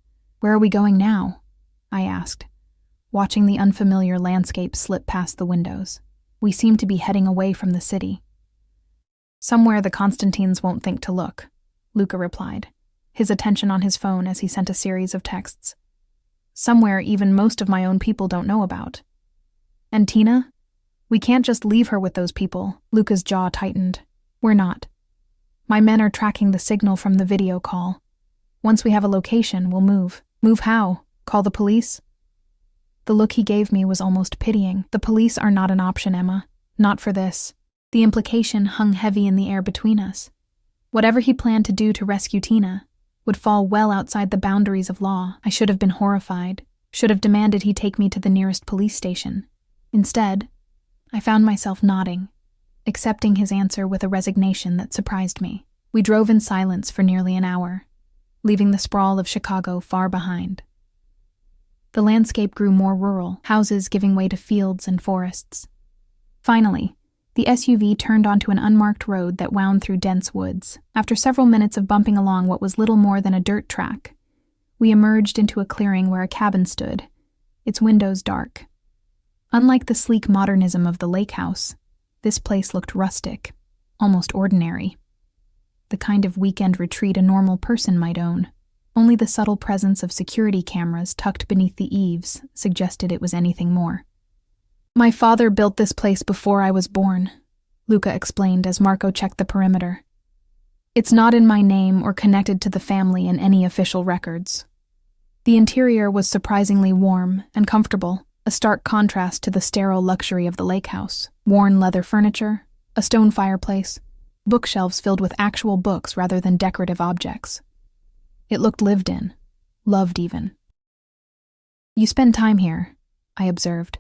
Where are we going now? I asked, watching the unfamiliar landscape slip past the windows. We seemed to be heading away from the city. Somewhere the Constantines won't think to look, Luca replied, his attention on his phone as he sent a series of texts. Somewhere even most of my own people don't know about. And Tina? We can't just leave her with those people. Luca's jaw tightened. We're not. My men are tracking the signal from the video call. Once we have a location, we'll move. Move how? Call the police? The look he gave me was almost pitying. The police are not an option, Emma. Not for this. The implication hung heavy in the air between us. Whatever he planned to do to rescue Tina would fall well outside the boundaries of law. I should have been horrified, should have demanded he take me to the nearest police station. Instead, I found myself nodding, accepting his answer with a resignation that surprised me. We drove in silence for nearly an hour, leaving the sprawl of Chicago far behind. The landscape grew more rural, houses giving way to fields and forests. Finally, The SUV turned onto an unmarked road that wound through dense woods. After several minutes of bumping along what was little more than a dirt track, we emerged into a clearing where a cabin stood, its windows dark. Unlike the sleek modernism of the lake house, this place looked rustic, almost ordinary. The kind of weekend retreat a normal person might own. Only the subtle presence of security cameras tucked beneath the eaves suggested it was anything more. "My father built this place before I was born," Luca explained as Marco checked the perimeter. "It's not in my name or connected to the family in any official records." The interior was surprisingly warm and comfortable, a stark contrast to the sterile luxury of the lake house. Worn leather furniture, a stone fireplace, bookshelves filled with actual books rather than decorative objects. It looked lived in, loved even. "You spend time here," I observed,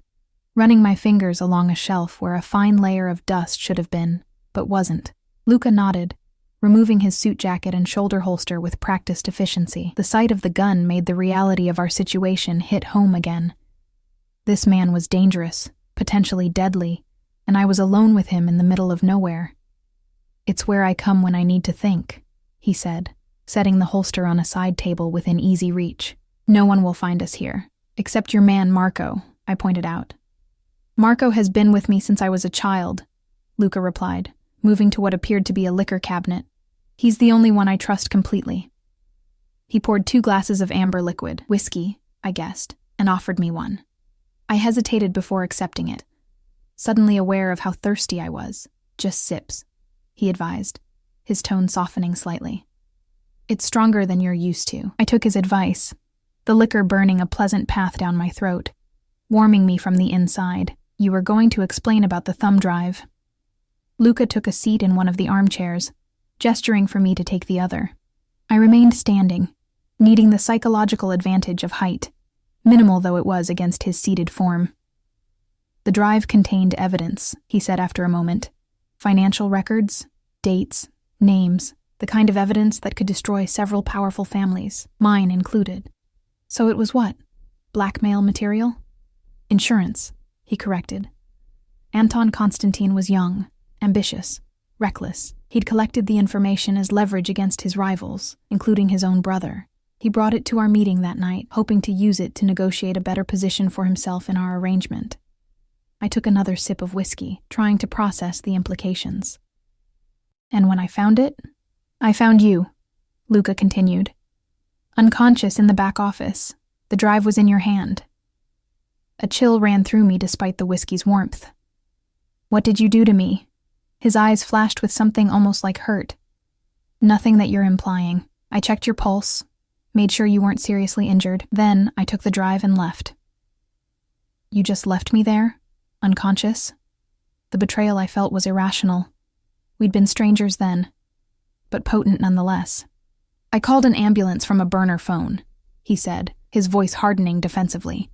running my fingers along a shelf where a fine layer of dust should have been, but wasn't. Luca nodded, removing his suit jacket and shoulder holster with practiced efficiency. The sight of the gun made the reality of our situation hit home again. This man was dangerous, potentially deadly, and I was alone with him in the middle of nowhere. "It's where I come when I need to think," he said, setting the holster on a side table within easy reach. "No one will find us here, except your man Marco," I pointed out. "Marco has been with me since I was a child," Luca replied, moving to what appeared to be a liquor cabinet. "He's the only one I trust completely." He poured 2 glasses of amber liquid, whiskey, I guessed, and offered me one. I hesitated before accepting it, suddenly aware of how thirsty I was. "Just sips," he advised, his tone softening slightly. "It's stronger than you're used to." I took his advice, the liquor burning a pleasant path down my throat, warming me from the inside. "You were going to explain about the thumb drive." Luca took a seat in one of the armchairs, gesturing for me to take the other. I remained standing, needing the psychological advantage of height, minimal though it was against his seated form. "The drive contained evidence," he said after a moment. "Financial records, dates, names, the kind of evidence that could destroy several powerful families, mine included." "So it was what? Blackmail material?" "Insurance," he corrected. Anton Constantine was young, ambitious, reckless. He'd collected the information as leverage against his rivals, including his own brother. He brought it to our meeting that night, hoping to use it to negotiate a better position for himself in our arrangement. I took another sip of whiskey, trying to process the implications. "And when I found it, I found you," Luca continued. "Unconscious in the back office, the drive was in your hand." A chill ran through me despite the whiskey's warmth. "What did you do to me?" His eyes flashed with something almost like hurt. "Nothing that you're implying. I checked your pulse, made sure you weren't seriously injured. Then I took the drive and left." "You just left me there? Unconscious?" The betrayal I felt was irrational. We'd been strangers then, but potent nonetheless. "I called an ambulance from a burner phone," he said, his voice hardening defensively.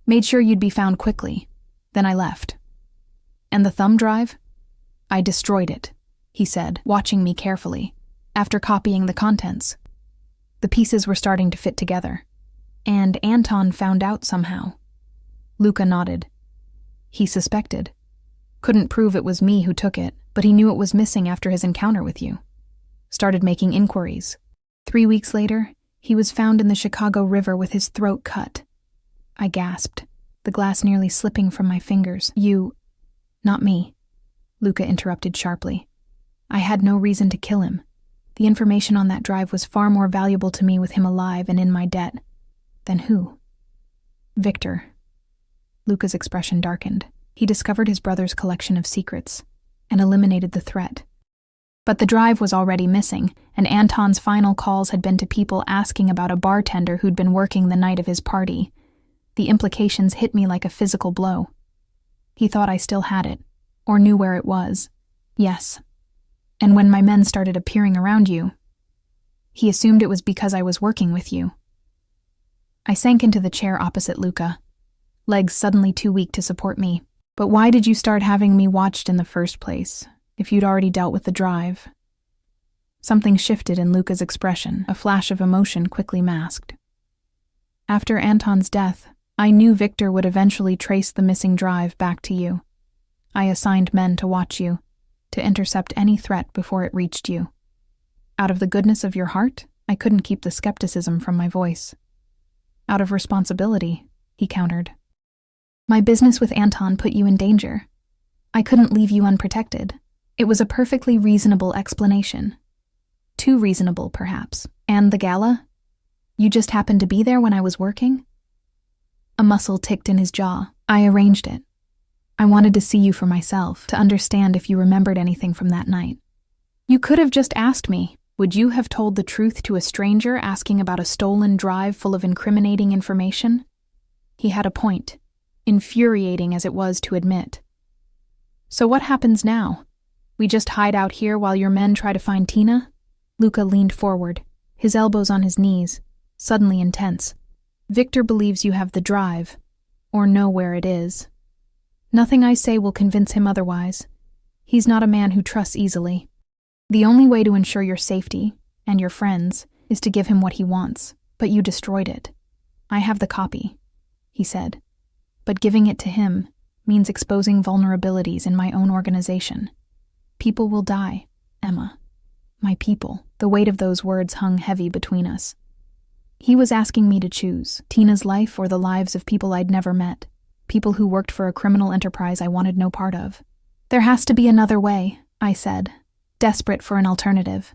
"Made sure you'd be found quickly. Then I left." "And the thumb drive?" "I destroyed it," he said, watching me carefully, after copying the contents. The pieces were starting to fit together. "And Anton found out somehow." Luca nodded. "He suspected. Couldn't prove it was me who took it, but he knew it was missing after his encounter with you. Started making inquiries. 3 weeks later, he was found in the Chicago River with his throat cut." I gasped, the glass nearly slipping from my fingers. "You—" "Not me," Luca interrupted sharply. "I had no reason to kill him. The information on that drive was far more valuable to me with him alive and in my debt. Then who?" "Victor." Luca's expression darkened. He discovered his brother's collection of secrets and eliminated the threat. But the drive was already missing, and Anton's final calls had been to people asking about a bartender who'd been working the night of his party. The implications hit me like a physical blow. He thought I still had it, or knew where it was. Yes. And when my men started appearing around you, he assumed it was because I was working with you. I sank into the chair opposite Luca, legs suddenly too weak to support me. "But why did you start having me watched in the first place, if you'd already dealt with the drive?" Something shifted in Luca's expression, a flash of emotion quickly masked. "After Anton's death, I knew Victor would eventually trace the missing drive back to you. I assigned men to watch you, to intercept any threat before it reached you. Out of the goodness of your heart, I couldn't keep the skepticism from my voice. Out of responsibility, he countered. My business with Anton put you in danger. I couldn't leave you unprotected. It was a perfectly reasonable explanation. Too reasonable, perhaps. And the gala? You just happened to be there when I was working? A muscle ticked in his jaw. I arranged it. I wanted to see you for myself, to understand if you remembered anything from that night. You could have just asked me. Would you have told the truth to a stranger asking about a stolen drive full of incriminating information? He had a point, infuriating as it was to admit. So what happens now? We just hide out here while your men try to find Tina? Luca leaned forward, his elbows on his knees, suddenly intense. Victor believes you have the drive, or know where it is. Nothing I say will convince him otherwise. He's not a man who trusts easily. The only way to ensure your safety, and your friends', is to give him what he wants, but you destroyed it. I have the copy, he said, but giving it to him means exposing vulnerabilities in my own organization. People will die, Emma. My people. The weight of those words hung heavy between us. He was asking me to choose, Tina's life or the lives of people I'd never met, people who worked for a criminal enterprise I wanted no part of. There has to be another way, I said, desperate for an alternative.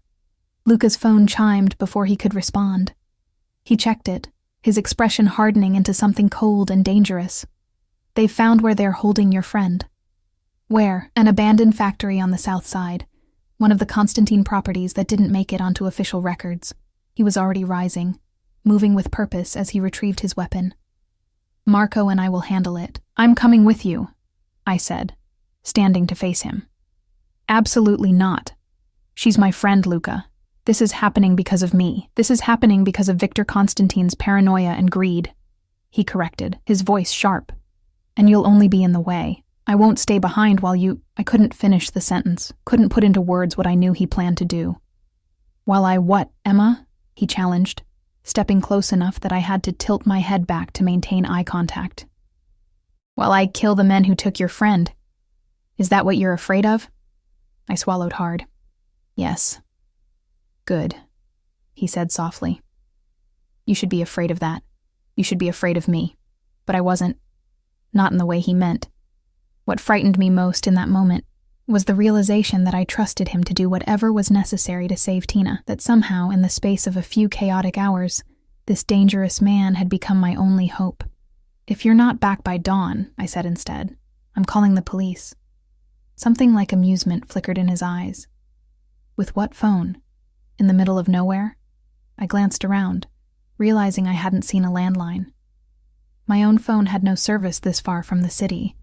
Luca's phone chimed before he could respond. He checked it, his expression hardening into something cold and dangerous. They've found where they're holding your friend. Where? An abandoned factory on the south side, one of the Constantine properties that didn't make it onto official records. He was already rising, moving with purpose as he retrieved his weapon. Marco and I will handle it. I'm coming with you, I said, standing to face him. Absolutely not. She's my friend, Luca. This is happening because of me. This is happening because of Victor Constantine's paranoia and greed. He corrected, his voice sharp. And you'll only be in the way. I won't stay behind while you— I couldn't finish the sentence, couldn't put into words what I knew he planned to do. While I what, Emma? He challenged, stepping close enough that I had to tilt my head back to maintain eye contact. While I kill the men who took your friend. Is that what you're afraid of? I swallowed hard. Yes. Good, he said softly. You should be afraid of that. You should be afraid of me. But I wasn't. Not in the way he meant. What frightened me most in that moment was the realization that I trusted him to do whatever was necessary to save Tina, that somehow, in the space of a few chaotic hours, this dangerous man had become my only hope. If you're not back by dawn, I said instead, I'm calling the police. Something like amusement flickered in his eyes. With what phone? In the middle of nowhere? I glanced around, realizing I hadn't seen a landline. My own phone had no service this far from the city.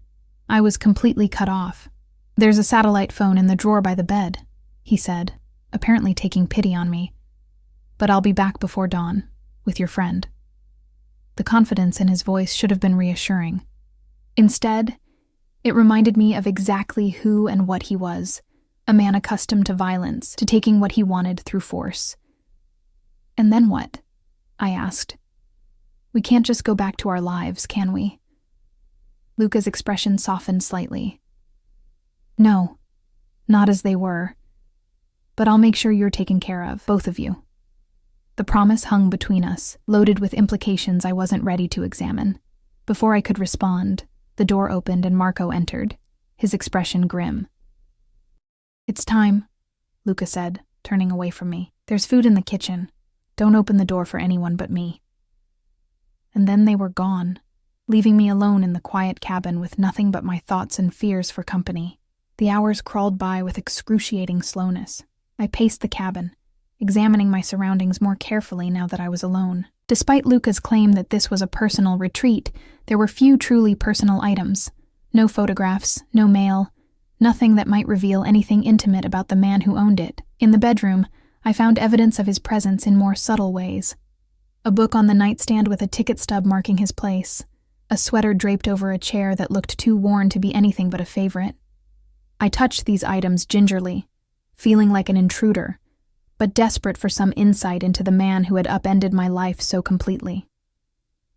I was completely cut off. There's a satellite phone in the drawer by the bed, he said, apparently taking pity on me. But I'll be back before dawn, with your friend. The confidence in his voice should have been reassuring. Instead, it reminded me of exactly who and what he was, a man accustomed to violence, to taking what he wanted through force. And then what? I asked. We can't just go back to our lives, can we? Luca's expression softened slightly. No, not as they were. But I'll make sure you're taken care of, both of you. The promise hung between us, loaded with implications I wasn't ready to examine. Before I could respond, the door opened and Marco entered, his expression grim. It's time, Luca said, turning away from me. There's food in the kitchen. Don't open the door for anyone but me. And then they were gone, leaving me alone in the quiet cabin with nothing but my thoughts and fears for company. The hours crawled by with excruciating slowness. I paced the cabin, examining my surroundings more carefully now that I was alone. Despite Luca's claim that this was a personal retreat, there were few truly personal items. No photographs, no mail, nothing that might reveal anything intimate about the man who owned it. In the bedroom, I found evidence of his presence in more subtle ways. A book on the nightstand with a ticket stub marking his place. A sweater draped over a chair that looked too worn to be anything but a favorite. I touched these items gingerly, feeling like an intruder, but desperate for some insight into the man who had upended my life so completely.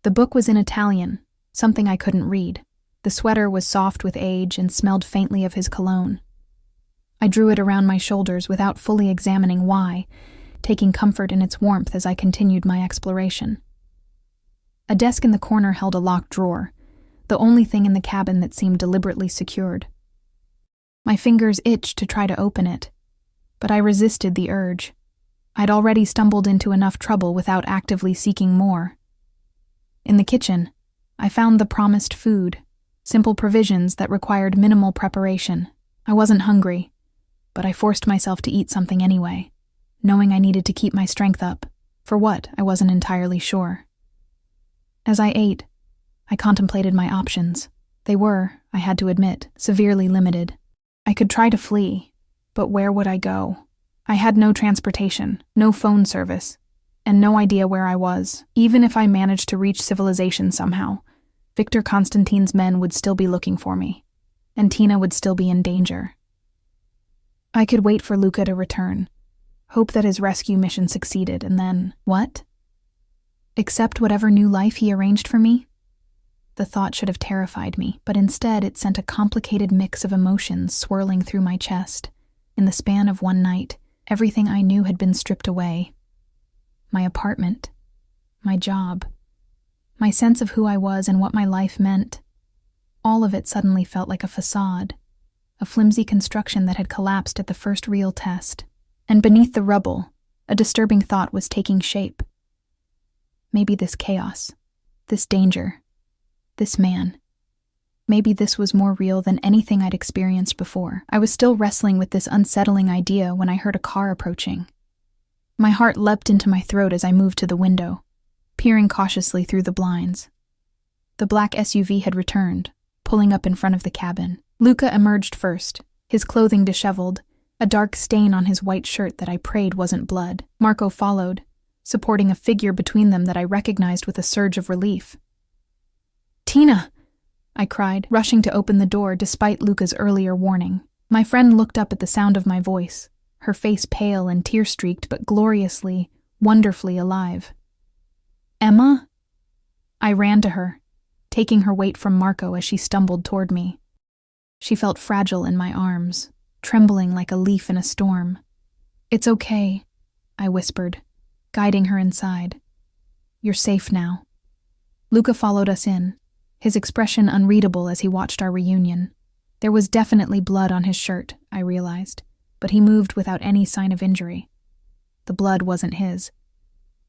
The book was in Italian, something I couldn't read, The sweater was soft with age and smelled faintly of his cologne. I drew it around my shoulders without fully examining why, taking comfort in its warmth as I continued my exploration. A desk in the corner held a locked drawer, the only thing in the cabin that seemed deliberately secured. My fingers itched to try to open it, but I resisted the urge. I'd already stumbled into enough trouble without actively seeking more. In the kitchen, I found the promised food, simple provisions that required minimal preparation. I wasn't hungry, but I forced myself to eat something anyway, knowing I needed to keep my strength up. For what, I wasn't entirely sure. As I ate, I contemplated my options. They were, I had to admit, severely limited. I could try to flee, but where would I go? I had no transportation, no phone service, and no idea where I was. Even if I managed to reach civilization somehow, Victor Constantine's men would still be looking for me, and Tina would still be in danger. I could wait for Luca to return, hope that his rescue mission succeeded, and then, what? Accept whatever new life he arranged for me? The thought should have terrified me, but instead it sent a complicated mix of emotions swirling through my chest. In the span of one night, everything I knew had been stripped away. My apartment, my job, my sense of who I was and what my life meant. All of it suddenly felt like a facade, a flimsy construction that had collapsed at the first real test. And beneath the rubble, a disturbing thought was taking shape. Maybe this chaos, this danger, this man, maybe this was more real than anything I'd experienced before. I was still wrestling with this unsettling idea when I heard a car approaching. My heart leapt into my throat as I moved to the window, peering cautiously through the blinds. The black SUV had returned, pulling up in front of the cabin. Luca emerged first, his clothing disheveled, a dark stain on his white shirt that I prayed wasn't blood. Marco followed, supporting a figure between them that I recognized with a surge of relief. "Tina!" I cried, rushing to open the door despite Luca's earlier warning. My friend looked up at the sound of my voice, her face pale and tear-streaked but gloriously, wonderfully alive. "Emma?" I ran to her, taking her weight from Marco as she stumbled toward me. She felt fragile in my arms, trembling like a leaf in a storm. "It's okay," I whispered, guiding her inside. "You're safe now." Luca followed us in, his expression unreadable as he watched our reunion. There was definitely blood on his shirt, I realized, but he moved without any sign of injury. The blood wasn't his.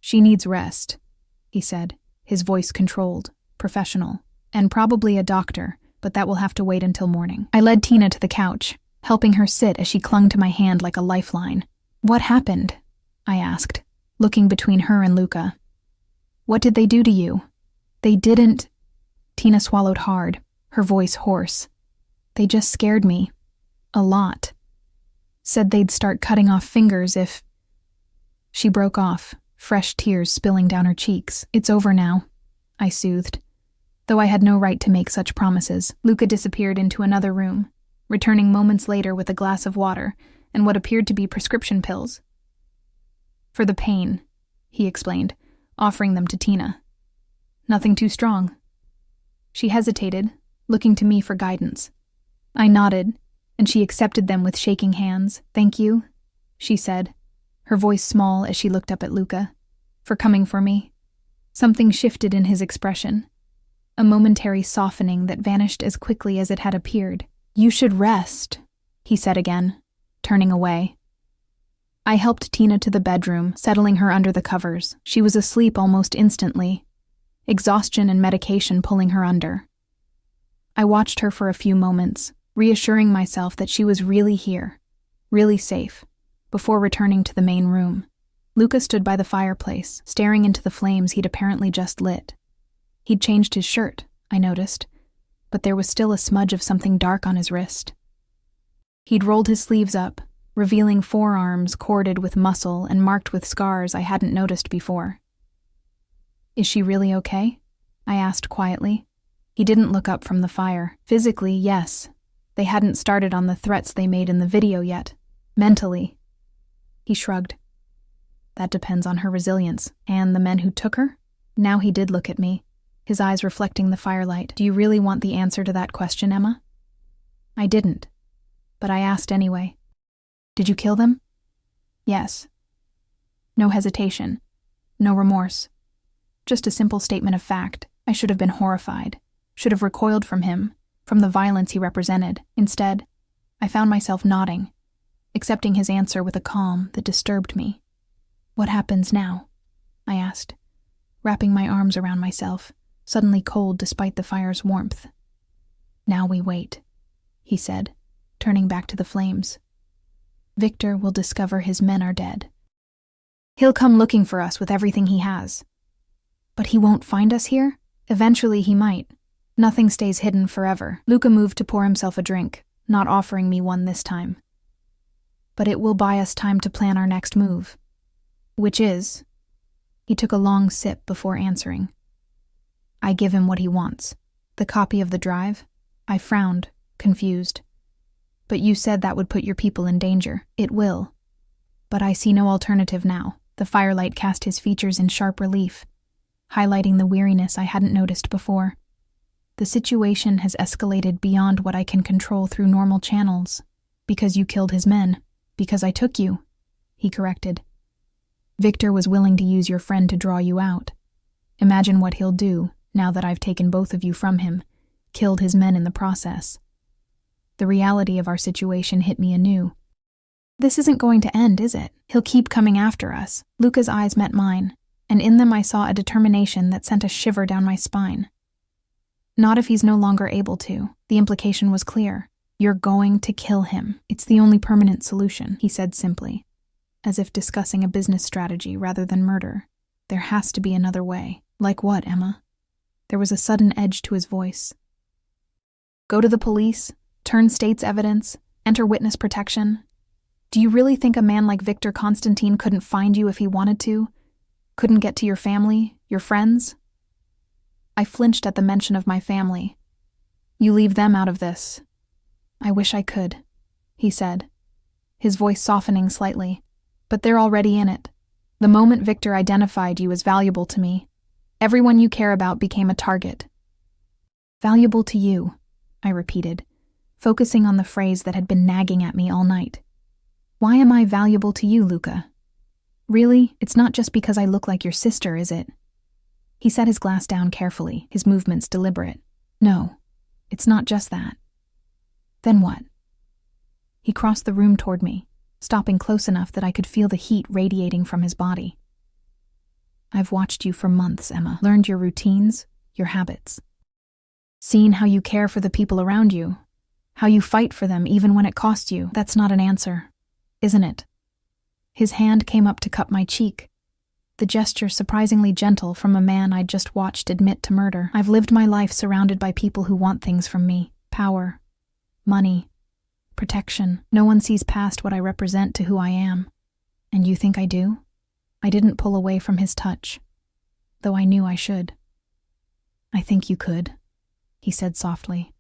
"She needs rest," he said, his voice controlled, professional, and probably a doctor, but that will have to wait until morning. I led Tina to the couch, helping her sit as she clung to my hand like a lifeline. "What happened?" I asked, looking between her and Luca. "What did they do to you?" "They didn't..." Tina swallowed hard, her voice hoarse. "They just scared me. A lot. Said they'd start cutting off fingers if..." She broke off, fresh tears spilling down her cheeks. "It's over now," I soothed. Though I had no right to make such promises, Luca disappeared into another room, returning moments later with a glass of water and what appeared to be prescription pills. "For the pain," he explained, offering them to Tina. "Nothing too strong." She hesitated, looking to me for guidance. I nodded, and she accepted them with shaking hands. "Thank you," she said, her voice small as she looked up at Luca, "for coming for me." Something shifted in his expression, a momentary softening that vanished as quickly as it had appeared. "You should rest," he said again, turning away. I helped Tina to the bedroom, settling her under the covers. She was asleep almost instantly, exhaustion and medication pulling her under. I watched her for a few moments, reassuring myself that she was really here, really safe, before returning to the main room. Luca stood by the fireplace, staring into the flames he'd apparently just lit. He'd changed his shirt, I noticed, but there was still a smudge of something dark on his wrist. He'd rolled his sleeves up, revealing forearms corded with muscle and marked with scars I hadn't noticed before. "Is she really okay?" I asked quietly. He didn't look up from the fire. "Physically, yes. They hadn't started on the threats they made in the video yet. Mentally." He shrugged. "That depends on her resilience. And the men who took her?" Now he did look at me. his eyes reflecting the firelight. Do you really want the answer to that question, Emma? I didn't, but I asked anyway. Did you kill them? Yes. No hesitation. No remorse. Just a simple statement of fact. I should have been horrified, should have recoiled from him, from the violence he represented. Instead, I found myself nodding, accepting his answer with a calm that disturbed me. What happens now? I asked, wrapping my arms around myself, suddenly cold despite the fire's warmth. Now we wait, he said, turning back to the flames. Victor will discover his men are dead. He'll come looking for us with everything he has. But he won't find us here? Eventually he might. Nothing stays hidden forever. Luca moved to pour himself a drink, not offering me one this time. But it will buy us time to plan our next move. Which is... He took a long sip before answering. I give him what he wants. The copy of the drive? I frowned, confused. But you said that would put your people in danger. It will. But I see no alternative now. The firelight cast his features in sharp relief, highlighting the weariness I hadn't noticed before. The situation has escalated beyond what I can control through normal channels. Because you killed his men. Because I took you, he corrected. Victor was willing to use your friend to draw you out. Imagine what he'll do now that I've taken both of you from him, killed his men in the process. The reality of our situation hit me anew. This isn't going to end, is it? He'll keep coming after us. Luca's eyes met mine, and in them I saw a determination that sent a shiver down my spine. Not if he's no longer able to. The implication was clear. You're going to kill him. It's the only permanent solution, he said simply, as if discussing a business strategy rather than murder. There has to be another way. Like what, Emma? There was a sudden edge to his voice. Go to the police, turn state's evidence, enter witness protection. Do you really think a man like Victor Constantine couldn't find you if he wanted to? Couldn't get to your family, your friends? I flinched at the mention of my family. You leave them out of this. I wish I could, he said, his voice softening slightly. But they're already in it. The moment Victor identified you as valuable to me, everyone you care about became a target. Valuable to you, I repeated, focusing on the phrase that had been nagging at me all night. Why am I valuable to you, Luca? Really, it's not just because I look like your sister, is it? He set his glass down carefully, his movements deliberate. No, it's not just that. Then what? He crossed the room toward me, stopping close enough that I could feel the heat radiating from his body. I've watched you for months, Emma, learned your routines, your habits. Seen how you care for the people around you, how you fight for them even when it costs you. That's not an answer, isn't it? His hand came up to cup my cheek, the gesture surprisingly gentle from a man I'd just watched admit to murder. I've lived my life surrounded by people who want things from me. Power, money, protection. No one sees past what I represent to who I am. And you think I do? I didn't pull away from his touch, though I knew I should. I think you could, he said softly,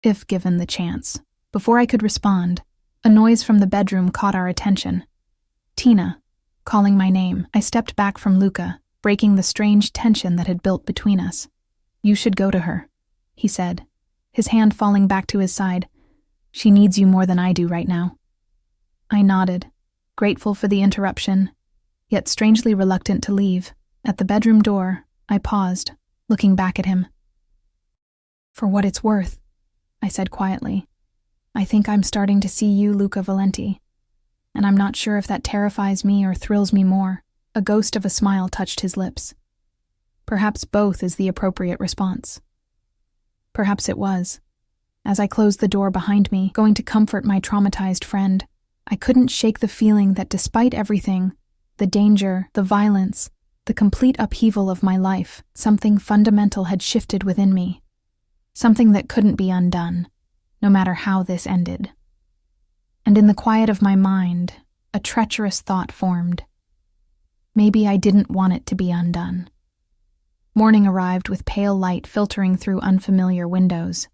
if given the chance. Before I could respond, a noise from the bedroom caught our attention. Tina, calling my name. I stepped back from Luca, breaking the strange tension that had built between us. You should go to her, he said, his hand falling back to his side. She needs you more than I do right now. I nodded, grateful for the interruption, yet strangely reluctant to leave. At the bedroom door, I paused, looking back at him. For what it's worth, I said quietly, I think I'm starting to see you, Luca Valenti. And I'm not sure if that terrifies me or thrills me more. A ghost of a smile touched his lips. Perhaps both is the appropriate response. Perhaps it was. As I closed the door behind me, going to comfort my traumatized friend, I couldn't shake the feeling that despite everything, the danger, the violence, the complete upheaval of my life, something fundamental had shifted within me. Something that couldn't be undone, no matter how this ended. And in the quiet of my mind, a treacherous thought formed. Maybe I didn't want it to be undone. Morning arrived with pale light filtering through unfamiliar windows.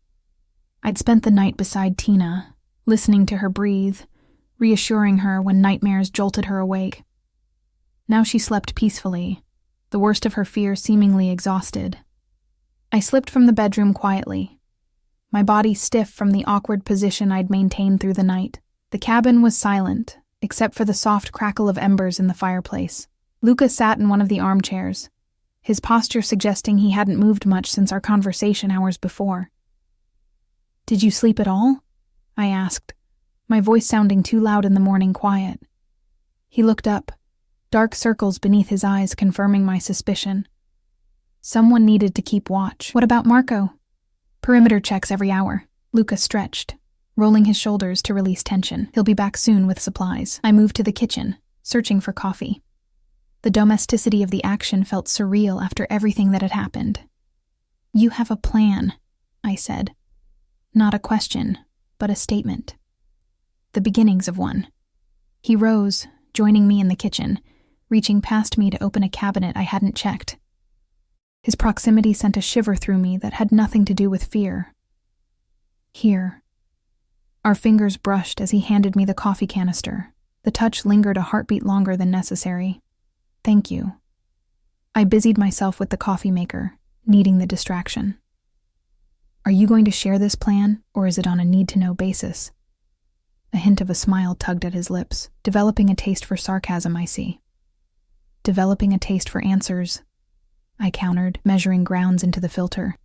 I'd spent the night beside Tina, listening to her breathe, reassuring her when nightmares jolted her awake. Now she slept peacefully, the worst of her fear seemingly exhausted. I slipped from the bedroom quietly, my body stiff from the awkward position I'd maintained through the night. The cabin was silent, except for the soft crackle of embers in the fireplace. Luca sat in one of the armchairs, his posture suggesting he hadn't moved much since our conversation hours before. "Did you sleep at all?" I asked, my voice sounding too loud in the morning quiet. He looked up, dark circles beneath his eyes confirming my suspicion. Someone needed to keep watch. "What about Marco?" "Perimeter checks every hour." Luca stretched, rolling his shoulders to release tension. "He'll be back soon with supplies." I moved to the kitchen, searching for coffee. The domesticity of the action felt surreal after everything that had happened. "You have a plan," I said. Not a question, but a statement. The beginnings of one. He rose, joining me in the kitchen, reaching past me to open a cabinet I hadn't checked. His proximity sent a shiver through me that had nothing to do with fear. "Here." Our fingers brushed as he handed me the coffee canister. The touch lingered a heartbeat longer than necessary. "Thank you." I busied myself with the coffee maker, needing the distraction. "Are you going to share this plan, or is it on a need-to-know basis?" A hint of a smile tugged at his lips. "Developing a taste for sarcasm, I see." "Developing a taste for answers," I countered, measuring grounds into the filter.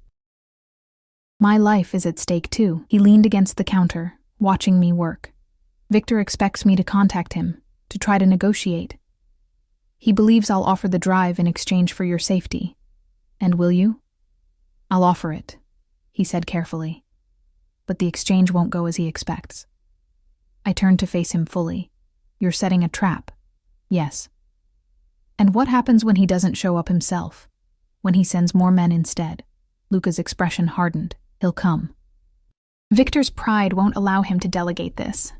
"My life is at stake, too." He leaned against the counter, watching me work. "Victor expects me to contact him, to try to negotiate. He believes I'll offer the drive in exchange for your safety. And will you?" "I'll offer it," he said carefully. "But the exchange won't go as he expects." I turned to face him fully. "You're setting a trap." "Yes." "And what happens when he doesn't show up himself? When he sends more men instead?" Luca's expression hardened. "He'll come." "Victor's pride won't allow him to delegate this.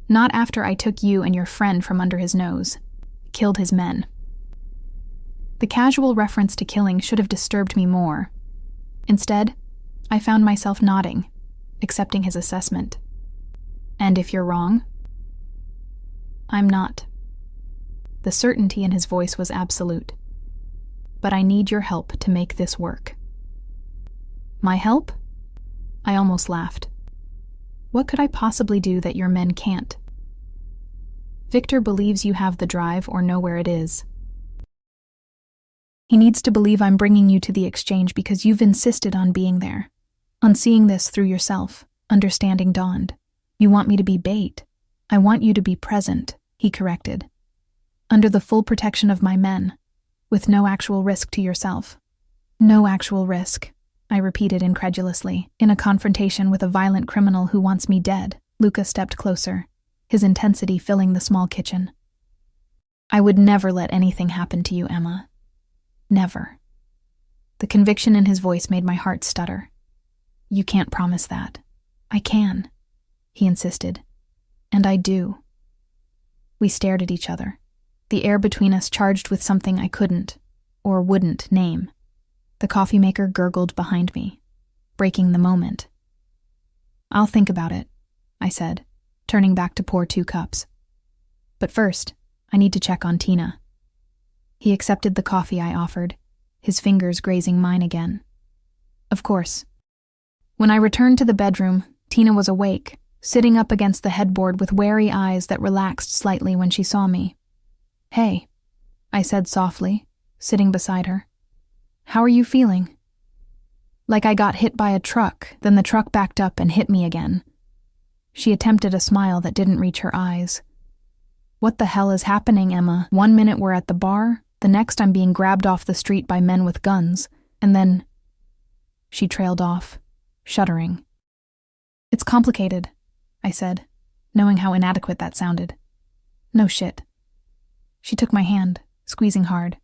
Not after I took you and your friend from under his nose. Killed his men." The casual reference to killing should have disturbed me more. Instead, I found myself nodding, accepting his assessment. "And if you're wrong?" "I'm not." The certainty in his voice was absolute. "But I need your help to make this work." "My help?" I almost laughed. "What could I possibly do that your men can't?" "Victor believes you have the drive or know where it is. He needs to believe I'm bringing you to the exchange because you've insisted on being there, on seeing this through yourself." Understanding dawned. "You want me to be bait. I want you to be present," he corrected. "Under the full protection of my men, with no actual risk to yourself." "No actual risk," I repeated incredulously, "in a confrontation with a violent criminal who wants me dead." Luca stepped closer, his intensity filling the small kitchen. "I would never let anything happen to you, Emma. Never." The conviction in his voice made my heart stutter. "You can't promise that." "I can," he insisted. "And I do." We stared at each other, the air between us charged with something I couldn't, or wouldn't, name. The coffee maker gurgled behind me, breaking the moment. "I'll think about it," I said, turning back to pour 2 cups. "But first, I need to check on Tina." He accepted the coffee I offered, his fingers grazing mine again. "Of course." When I returned to the bedroom, Tina was awake, sitting up against the headboard with wary eyes that relaxed slightly when she saw me. "Hey," I said softly, sitting beside her. "How are you feeling?" "Like I got hit by a truck, then the truck backed up and hit me again." She attempted a smile that didn't reach her eyes. "What the hell is happening, Emma? One minute we're at the bar, the next I'm being grabbed off the street by men with guns, and then—" She trailed off, shuddering. "It's complicated," I said, knowing how inadequate that sounded. "No shit." She took my hand, squeezing hard.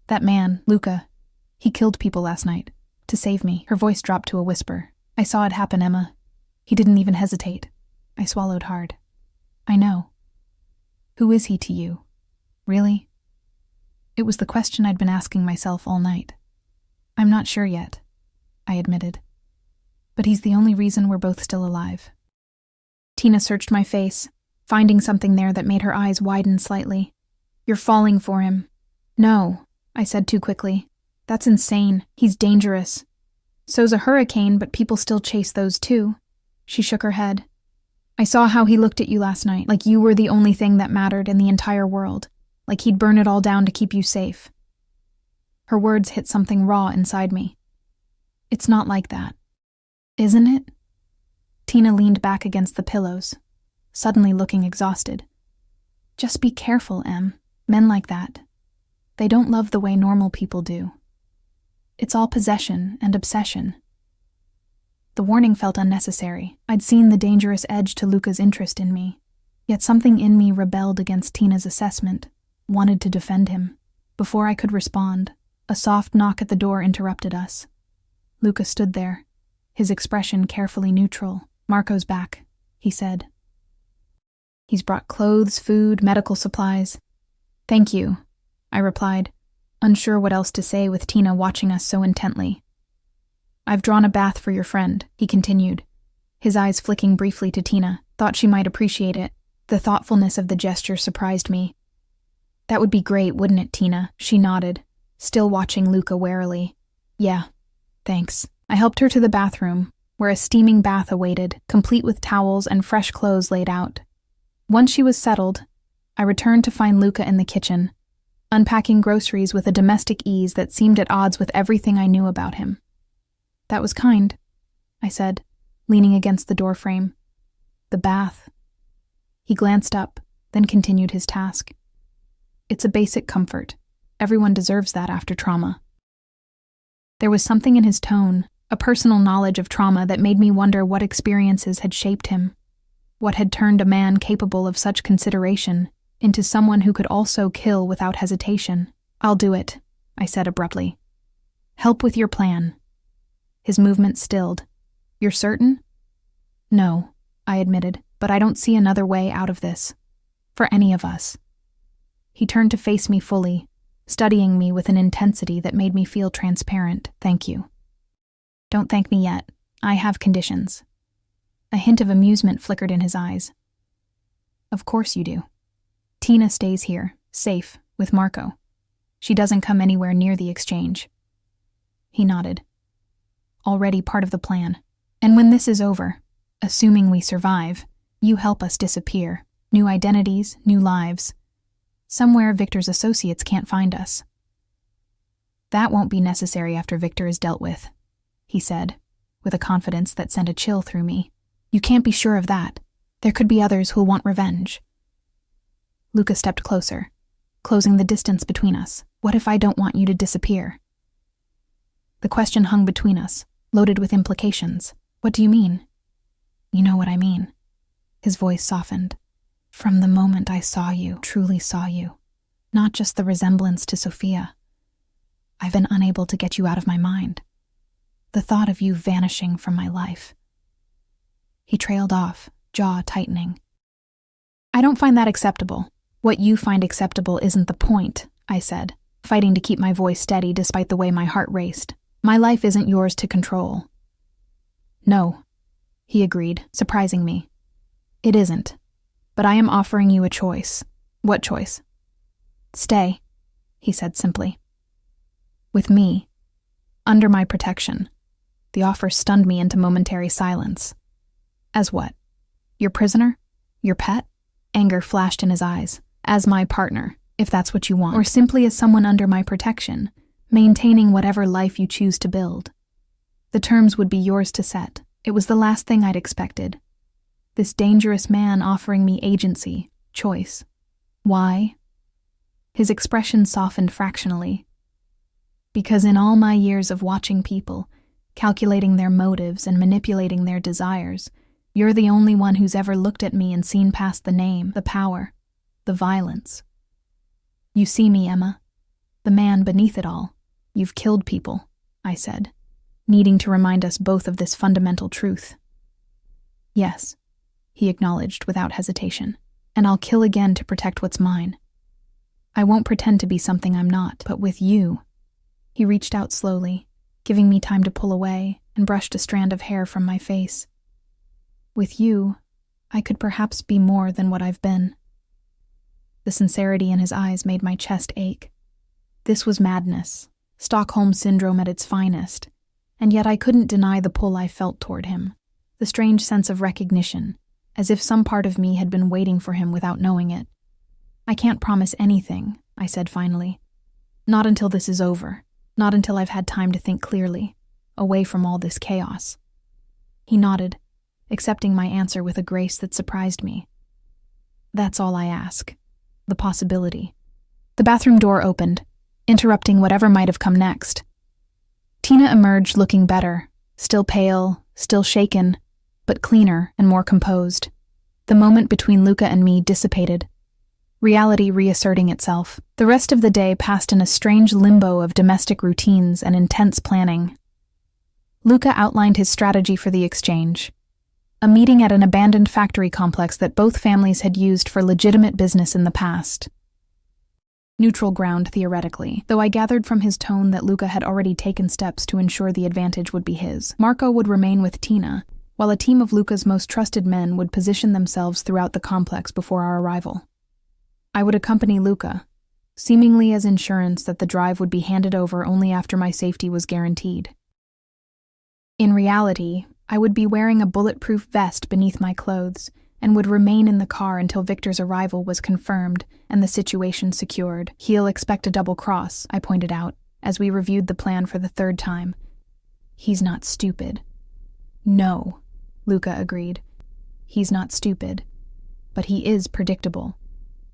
"That man, Luca, he killed people last night, to save me." Her voice dropped to a whisper. "I saw it happen, Emma. He didn't even hesitate." I swallowed hard. "I know." "Who is he to you? Really?" It was the question I'd been asking myself all night. "I'm not sure yet," I admitted. "But he's the only reason we're both still alive." Tina searched my face, finding something there that made her eyes widen slightly. "You're falling for him." "No," I said too quickly. "That's insane. He's dangerous. So's a hurricane, but people still chase those too. She shook her head. I saw how he looked at you last night, like you were the only thing that mattered in the entire world, like he'd burn it all down to keep you safe. Her words hit something raw inside me. It's not like that. Isn't it? Tina leaned back against the pillows, suddenly looking exhausted. Just be careful, Em. Men like that. They don't love the way normal people do. It's all possession and obsession. The warning felt unnecessary. I'd seen the dangerous edge to Luca's interest in me. Yet something in me rebelled against Tina's assessment, wanted to defend him. Before I could respond, a soft knock at the door interrupted us. Luca stood there, his expression carefully neutral. Marco's back, he said. He's brought clothes, food, medical supplies. Thank you, I replied, unsure what else to say with Tina watching us so intently. I've drawn a bath for your friend, he continued, his eyes flicking briefly to Tina. Thought she might appreciate it. The thoughtfulness of the gesture surprised me. That would be great, wouldn't it, Tina? She nodded, still watching Luca warily. Yeah, thanks. I helped her to the bathroom, where a steaming bath awaited, complete with towels and fresh clothes laid out. Once she was settled, I returned to find Luca in the kitchen, unpacking groceries with a domestic ease that seemed at odds with everything I knew about him. That was kind, I said, leaning against the doorframe. The bath. He glanced up, then continued his task. It's a basic comfort. Everyone deserves that after trauma. There was something in his tone, a personal knowledge of trauma that made me wonder what experiences had shaped him, what had turned a man capable of such consideration into someone who could also kill without hesitation. I'll do it, I said abruptly. Help with your plan. His movement stilled. You're certain? No, I admitted, but I don't see another way out of this. For any of us. He turned to face me fully, studying me with an intensity that made me feel transparent. Thank you. Don't thank me yet. I have conditions. A hint of amusement flickered in his eyes. Of course you do. Tina stays here, safe, with Marco. She doesn't come anywhere near the exchange. He nodded. Already part of the plan. And when this is over, assuming we survive, you help us disappear. New identities, new lives. Somewhere Victor's associates can't find us. That won't be necessary after Victor is dealt with, he said, with a confidence that sent a chill through me. You can't be sure of that. There could be others who'll want revenge. Luca stepped closer, closing the distance between us. What if I don't want you to disappear? The question hung between us, loaded with implications. What do you mean? You know what I mean. His voice softened. From the moment I saw you, truly saw you, not just the resemblance to Sophia, I've been unable to get you out of my mind. The thought of you vanishing from my life. He trailed off, jaw tightening. I don't find that acceptable. What you find acceptable isn't the point, I said, fighting to keep my voice steady despite the way my heart raced. My life isn't yours to control. No, he agreed, surprising me. It isn't. But I am offering you a choice. What choice? Stay, he said simply. With me. Under my protection. The offer stunned me into momentary silence. As what? Your prisoner? Your pet? Anger flashed in his eyes. As my partner, if that's what you want. Or simply as someone under my protection, maintaining whatever life you choose to build. The terms would be yours to set. It was the last thing I'd expected. This dangerous man offering me agency, choice. Why? His expression softened fractionally. Because in all my years of watching people, calculating their motives and manipulating their desires, you're the only one who's ever looked at me and seen past the name, the power, the violence. You see me, Emma, the man beneath it all. You've killed people, I said, needing to remind us both of this fundamental truth. Yes, he acknowledged without hesitation, and I'll kill again to protect what's mine. I won't pretend to be something I'm not, but with you. He reached out slowly, giving me time to pull away, and brushed a strand of hair from my face. With you, I could perhaps be more than what I've been. The sincerity in his eyes made my chest ache. This was madness, Stockholm Syndrome at its finest, and yet I couldn't deny the pull I felt toward him, the strange sense of recognition, as if some part of me had been waiting for him without knowing it. "I can't promise anything," I said finally. "Not until this is over, not until I've had time to think clearly, away from all this chaos." He nodded, accepting my answer with a grace that surprised me. "That's all I ask. The possibility." The bathroom door opened, interrupting whatever might have come next. Tina emerged looking better, still pale, still shaken, but cleaner and more composed. The moment between Luca and me dissipated, reality reasserting itself. The rest of the day passed in a strange limbo of domestic routines and intense planning. Luca outlined his strategy for the exchange, a meeting at an abandoned factory complex that both families had used for legitimate business in the past. Neutral ground theoretically, though I gathered from his tone that Luca had already taken steps to ensure the advantage would be his. Marco would remain with Tina, while a team of Luca's most trusted men would position themselves throughout the complex before our arrival. I would accompany Luca, seemingly as insurance that the drive would be handed over only after my safety was guaranteed. In reality, I would be wearing a bulletproof vest beneath my clothes and would remain in the car until Victor's arrival was confirmed and the situation secured. "He'll expect a double cross," I pointed out, as we reviewed the plan for the third time. "He's not stupid." "No," Luca agreed. "He's not stupid, but he is predictable.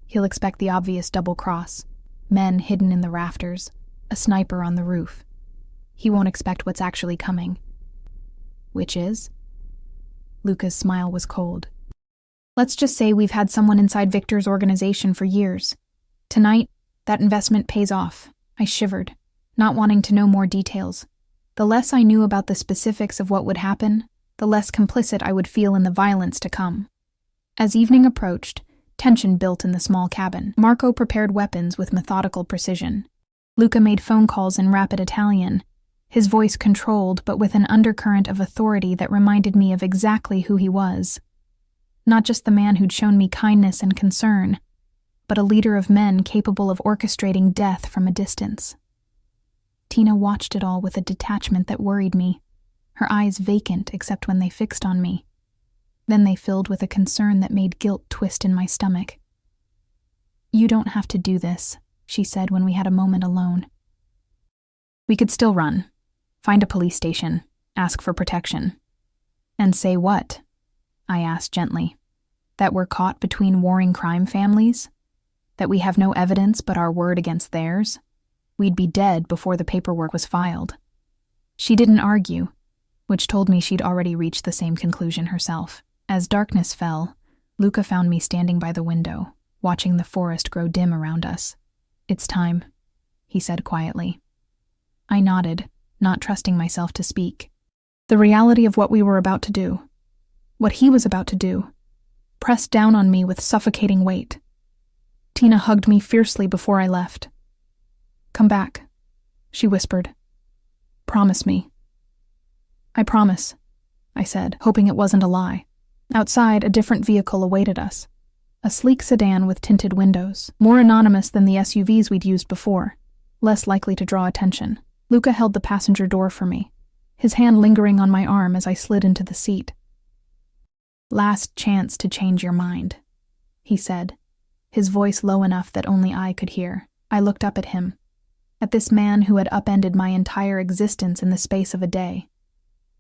He'll expect the obvious double cross, men hidden in the rafters, a sniper on the roof. He won't expect what's actually coming." "Which is?" Luca's smile was cold. "Let's just say we've had someone inside Victor's organization for years. Tonight, that investment pays off." I shivered, not wanting to know more details. The less I knew about the specifics of what would happen, the less complicit I would feel in the violence to come. As evening approached, tension built in the small cabin. Marco prepared weapons with methodical precision. Luca made phone calls in rapid Italian, his voice controlled but with an undercurrent of authority that reminded me of exactly who he was. Not just the man who'd shown me kindness and concern, but a leader of men capable of orchestrating death from a distance. Tina watched it all with a detachment that worried me, her eyes vacant except when they fixed on me. Then they filled with a concern that made guilt twist in my stomach. "You don't have to do this," she said when we had a moment alone. "We could still run, find a police station, ask for protection." "And say what?" I asked gently. "That we're caught between warring crime families? That we have no evidence but our word against theirs? We'd be dead before the paperwork was filed." She didn't argue, which told me she'd already reached the same conclusion herself. As darkness fell, Luca found me standing by the window, watching the forest grow dim around us. "It's time," he said quietly. I nodded, not trusting myself to speak. The reality of what we were about to do, what he was about to do, pressed down on me with suffocating weight. Tina hugged me fiercely before I left. "Come back," she whispered. "Promise me." "I promise," I said, hoping it wasn't a lie. Outside, a different vehicle awaited us. A sleek sedan with tinted windows, more anonymous than the SUVs we'd used before, less likely to draw attention. Luca held the passenger door for me, his hand lingering on my arm as I slid into the seat. "Last chance to change your mind," he said, his voice low enough that only I could hear. I looked up at him, at this man who had upended my entire existence in the space of a day,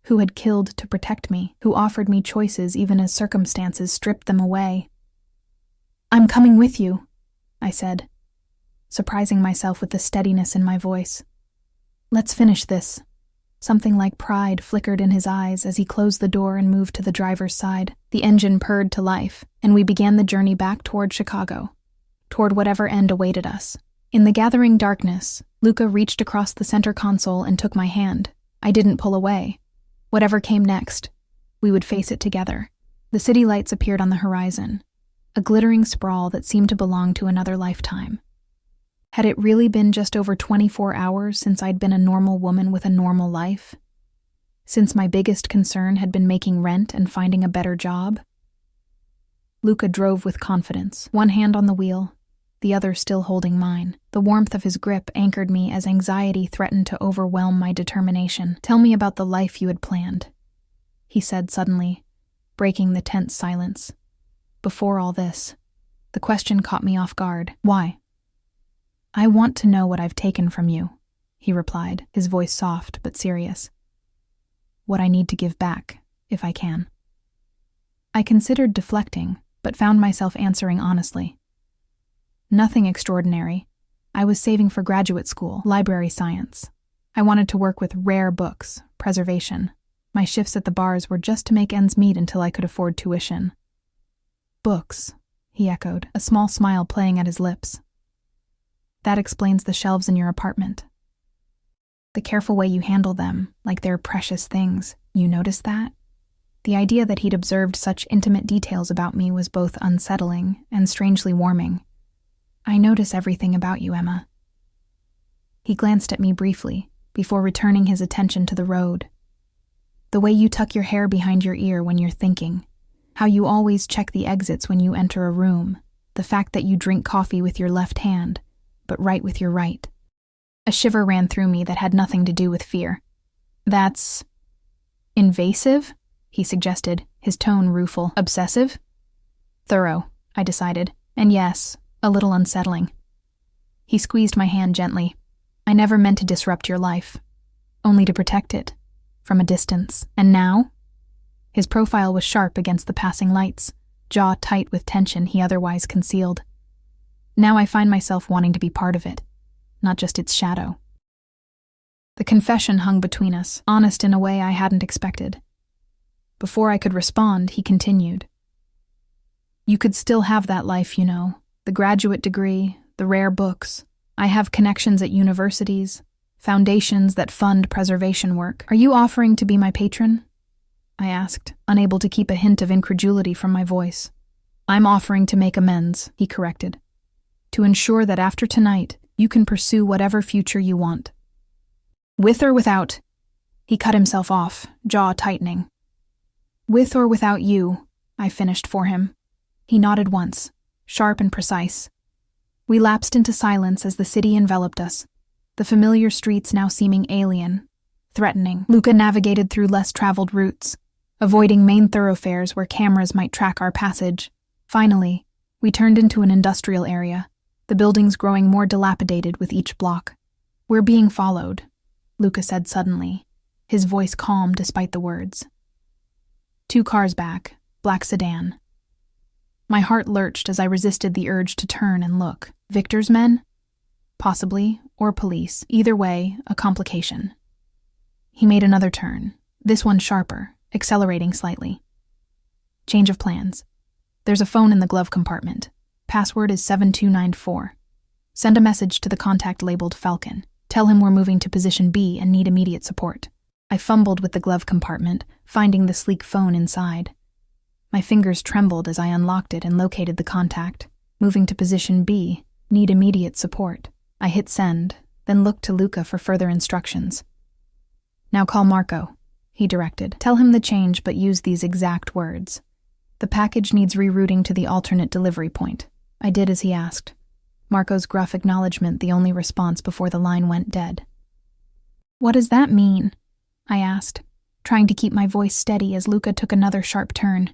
who had killed to protect me, who offered me choices even as circumstances stripped them away. "I'm coming with you," I said, surprising myself with the steadiness in my voice. "Let's finish this." Something like pride flickered in his eyes as he closed the door and moved to the driver's side. The engine purred to life, and we began the journey back toward Chicago, toward whatever end awaited us. In the gathering darkness, Luca reached across the center console and took my hand. I didn't pull away. Whatever came next, we would face it together. The city lights appeared on the horizon, a glittering sprawl that seemed to belong to another lifetime. Had it really been just over 24 hours since I'd been a normal woman with a normal life? Since my biggest concern had been making rent and finding a better job? Luca drove with confidence, one hand on the wheel, the other still holding mine. The warmth of his grip anchored me as anxiety threatened to overwhelm my determination. "Tell me about the life you had planned," he said suddenly, breaking the tense silence. "Before all this." The question caught me off guard. "Why?" "I want to know what I've taken from you," he replied, his voice soft but serious. "What I need to give back, if I can." I considered deflecting, but found myself answering honestly. "Nothing extraordinary. I was saving for graduate school, library science. I wanted to work with rare books, preservation. My shifts at the bars were just to make ends meet until I could afford tuition." "Books," he echoed, a small smile playing at his lips. "That explains the shelves in your apartment. The careful way you handle them, like they're precious things. You notice that?" The idea that he'd observed such intimate details about me was both unsettling and strangely warming. "I notice everything about you, Emma." He glanced at me briefly, before returning his attention to the road. "The way you tuck your hair behind your ear when you're thinking, how you always check the exits when you enter a room, the fact that you drink coffee with your left hand, but write with your right." A shiver ran through me that had nothing to do with fear. "That's invasive?" he suggested, his tone rueful. "Obsessive?" "Thorough," I decided, "and yes, a little unsettling." He squeezed my hand gently. "I never meant to disrupt your life, only to protect it, from a distance. And now?" His profile was sharp against the passing lights, jaw tight with tension he otherwise concealed. "Now I find myself wanting to be part of it, not just its shadow." The confession hung between us, honest in a way I hadn't expected. Before I could respond, he continued. "You could still have that life, you know, the graduate degree, the rare books. I have connections at universities, foundations that fund preservation work. Are you offering to be my patron?" I asked, unable to keep a hint of incredulity from my voice. "I'm offering to make amends," he corrected, "to ensure that after tonight, you can pursue whatever future you want." "With or without?" He cut himself off, jaw tightening. "With or without you," I finished for him. He nodded once, sharp and precise. We lapsed into silence as the city enveloped us, the familiar streets now seeming alien, threatening. Luca navigated through less traveled routes, avoiding main thoroughfares where cameras might track our passage. Finally, we turned into an industrial area, the buildings growing more dilapidated with each block. "We're being followed," Luca said suddenly, his voice calm despite the words. 2 cars back, black sedan. My heart lurched as I resisted the urge to turn and look. Victor's men? Possibly, or police. Either way, a complication. He made another turn, this one sharper, accelerating slightly. Change of plans. There's a phone in the glove compartment. Password is 7294. Send a message to the contact labeled Falcon. Tell him we're moving to position B and need immediate support. I fumbled with the glove compartment, finding the sleek phone inside. My fingers trembled as I unlocked it and located the contact. Moving to position B, need immediate support. I hit send, then looked to Luca for further instructions. "Now call Marco," he directed. "Tell him the change, but use these exact words. The package needs rerouting to the alternate delivery point." I did as he asked. Marco's gruff acknowledgement the only response before the line went dead. "What does that mean?" I asked, trying to keep my voice steady as Luca took another sharp turn.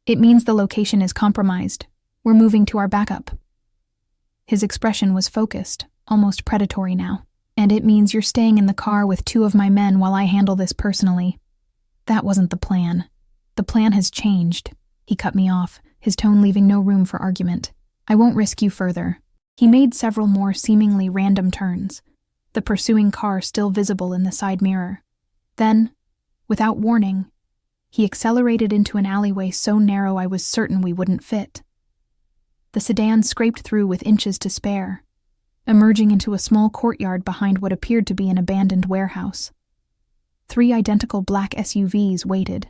"It means the location is compromised. We're moving to our backup." His expression was focused, almost predatory now. "And it means you're staying in the car with 2 of my men while I handle this personally." That wasn't the plan. "The plan has changed." He cut me off, his tone leaving no room for argument. "I won't risk you further." He made several more seemingly random turns, the pursuing car still visible in the side mirror. Then, without warning, he accelerated into an alleyway so narrow I was certain we wouldn't fit. The sedan scraped through with inches to spare, emerging into a small courtyard behind what appeared to be an abandoned warehouse. 3 identical black SUVs waited,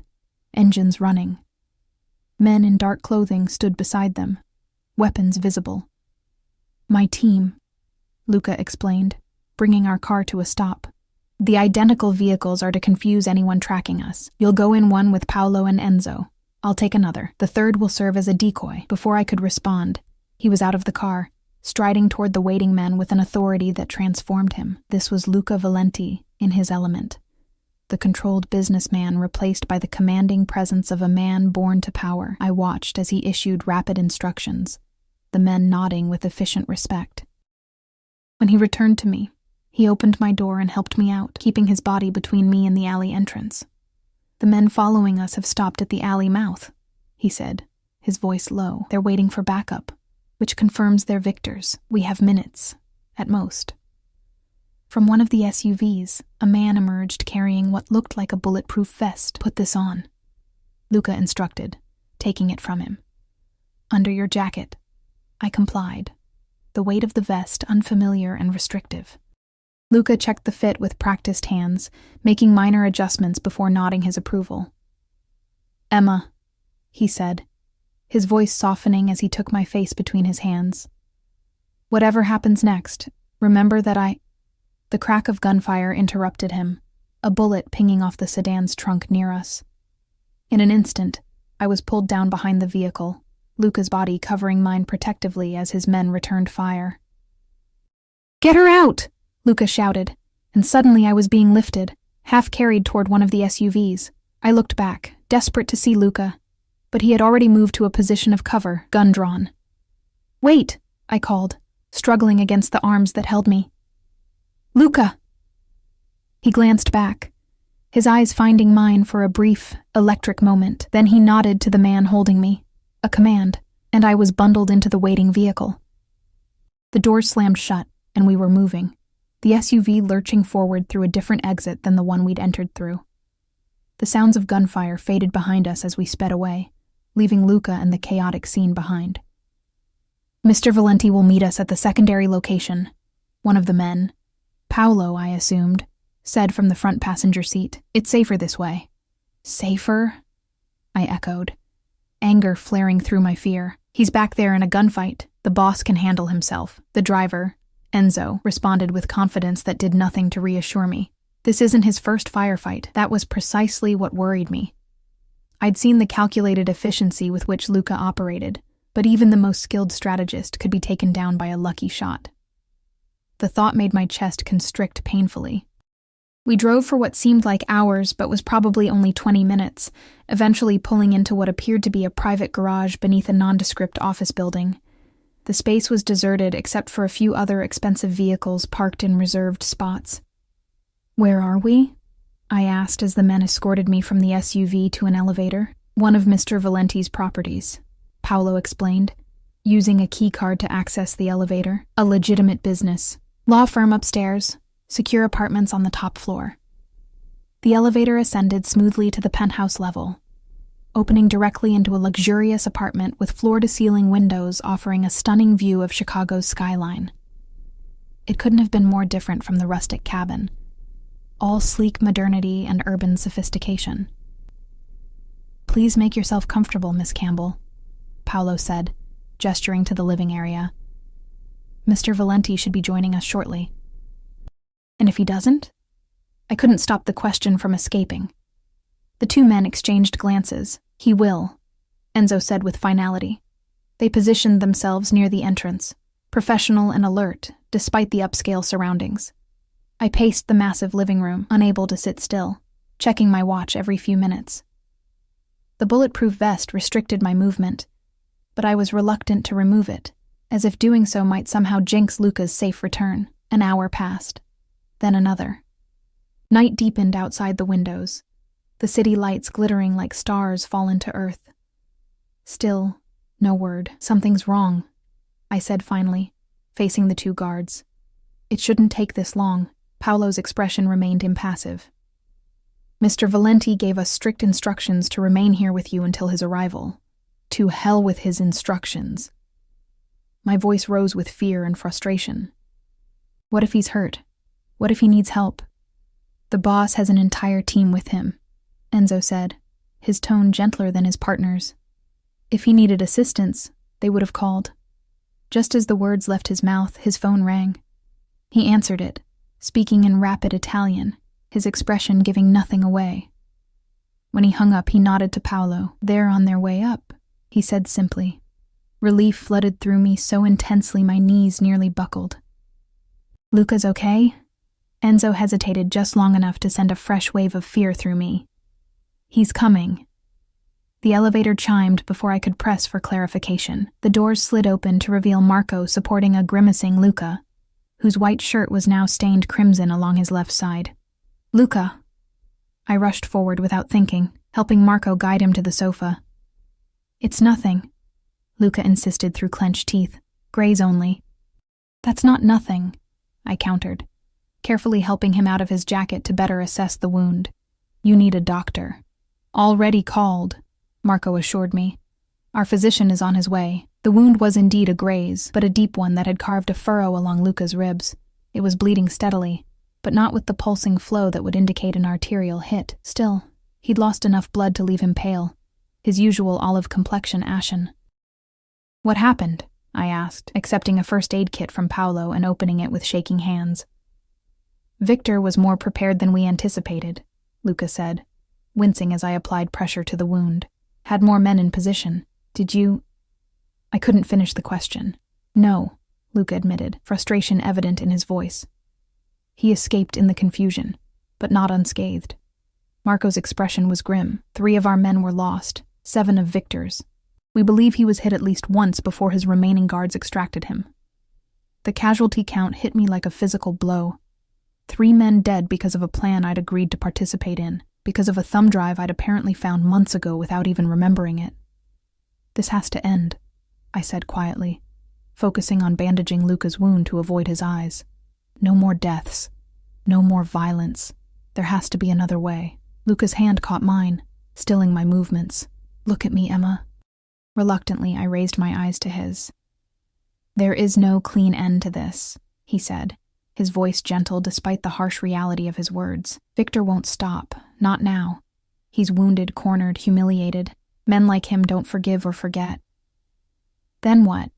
engines running. Men in dark clothing stood beside them, weapons visible. "My team," Luca explained, bringing our car to a stop. "The identical vehicles are to confuse anyone tracking us. You'll go in one with Paolo and Enzo. I'll take another. The third will serve as a decoy." Before I could respond, he was out of the car, striding toward the waiting men with an authority that transformed him. This was Luca Valenti in his element, the controlled businessman replaced by the commanding presence of a man born to power. I watched as he issued rapid instructions, the men nodding with efficient respect. When he returned to me, he opened my door and helped me out, keeping his body between me and the alley entrance. "The men following us have stopped at the alley mouth," he said, his voice low. "They're waiting for backup, which confirms they're victors. We have minutes, at most." From one of the SUVs, a man emerged carrying what looked like a bulletproof vest. "Put this on," Luca instructed, taking it from him. "Under your jacket." I complied, the weight of the vest unfamiliar and restrictive. Luca checked the fit with practiced hands, making minor adjustments before nodding his approval. "Emma," he said, his voice softening as he took my face between his hands. "Whatever happens next, remember that The crack of gunfire interrupted him, a bullet pinging off the sedan's trunk near us. In an instant, I was pulled down behind the vehicle, Luca's body covering mine protectively as his men returned fire. "Get her out!" Luca shouted, and suddenly I was being lifted, half carried toward one of the SUVs. I looked back, desperate to see Luca, but he had already moved to a position of cover, gun drawn. "Wait!" I called, struggling against the arms that held me. "Luca!" He glanced back, his eyes finding mine for a brief, electric moment. Then he nodded to the man holding me, a command, and I was bundled into the waiting vehicle. The doors slammed shut, and we were moving, the SUV lurching forward through a different exit than the one we'd entered through. The sounds of gunfire faded behind us as we sped away, leaving Luca and the chaotic scene behind. "Mr. Valenti will meet us at the secondary location," one of the men, Paolo, I assumed, said from the front passenger seat. "It's safer this way." "Safer?" I echoed, anger flaring through my fear. "He's back there in a gunfight. The boss can handle himself." The driver, Enzo, responded with confidence that did nothing to reassure me. This isn't his first firefight. That was precisely what worried me. I'd seen the calculated efficiency with which Luca operated, but even the most skilled strategist could be taken down by a lucky shot. The thought made my chest constrict painfully. We drove for what seemed like hours but was probably only 20 minutes, eventually pulling into what appeared to be a private garage beneath a nondescript office building. The space was deserted except for a few other expensive vehicles parked in reserved spots. "Where are we?" I asked as the men escorted me from the SUV to an elevator. "One of Mr. Valenti's properties," Paolo explained, using a key card to access the elevator. "A legitimate business. Law firm upstairs, secure apartments on the top floor." The elevator ascended smoothly to the penthouse level, opening directly into a luxurious apartment with floor-to-ceiling windows offering a stunning view of Chicago's skyline. It couldn't have been more different from the rustic cabin, all sleek modernity and urban sophistication. "Please make yourself comfortable, Miss Campbell," Paolo said, gesturing to the living area. "Mr. Valenti should be joining us shortly." "And if he doesn't?" I couldn't stop the question from escaping. The two men exchanged glances. "He will," Enzo said with finality. They positioned themselves near the entrance, professional and alert, despite the upscale surroundings. I paced the massive living room, unable to sit still, checking my watch every few minutes. The bulletproof vest restricted my movement, but I was reluctant to remove it, as if doing so might somehow jinx Luca's safe return. An hour passed, then another. Night deepened outside the windows, the city lights glittering like stars fallen to earth. Still, no word. "Something's wrong," I said finally, facing the two guards. "It shouldn't take this long." Paolo's expression remained impassive. "Mr. Valenti gave us strict instructions to remain here with you until his arrival." "To hell with his instructions." My voice rose with fear and frustration. "What if he's hurt? What if he needs help?" "The boss has an entire team with him," Enzo said, his tone gentler than his partner's. "If he needed assistance, they would have called." Just as the words left his mouth, his phone rang. He answered it, speaking in rapid Italian, his expression giving nothing away. When he hung up, he nodded to Paolo. "They're on their way up," he said simply. Relief flooded through me so intensely my knees nearly buckled. "Luca's okay?" Enzo hesitated just long enough to send a fresh wave of fear through me. "He's coming." The elevator chimed before I could press for clarification. The doors slid open to reveal Marco supporting a grimacing Luca, whose white shirt was now stained crimson along his left side. "Luca!" I rushed forward without thinking, helping Marco guide him to the sofa. "It's nothing," Luca insisted through clenched teeth. "Graze only." "That's not nothing," I countered, carefully helping him out of his jacket to better assess the wound. "You need a doctor." "Already called," Marco assured me. "Our physician is on his way." The wound was indeed a graze, but a deep one that had carved a furrow along Luca's ribs. It was bleeding steadily, but not with the pulsing flow that would indicate an arterial hit. Still, he'd lost enough blood to leave him pale, his usual olive complexion ashen. "What happened?" I asked, accepting a first aid kit from Paolo and opening it with shaking hands. "Victor was more prepared than we anticipated," Luca said, wincing as I applied pressure to the wound. "Had more men in position. Did you—" I couldn't finish the question. "No," Luca admitted, frustration evident in his voice. "He escaped in the confusion, but not unscathed." Marco's expression was grim. 3 of our men were lost, 7 of Victor's. We believe he was hit at least once before his remaining guards extracted him. The casualty count hit me like a physical blow. 3 men dead because of a plan I'd agreed to participate in, because of a thumb drive I'd apparently found months ago without even remembering it. "This has to end," I said quietly, focusing on bandaging Luca's wound to avoid his eyes. "No more deaths. No more violence. There has to be another way." Luca's hand caught mine, stilling my movements. "Look at me, Emma." Reluctantly, I raised my eyes to his. "There is no clean end to this," he said, his voice gentle despite the harsh reality of his words. "Victor won't stop, not now. He's wounded, cornered, humiliated. Men like him don't forgive or forget." "Then what?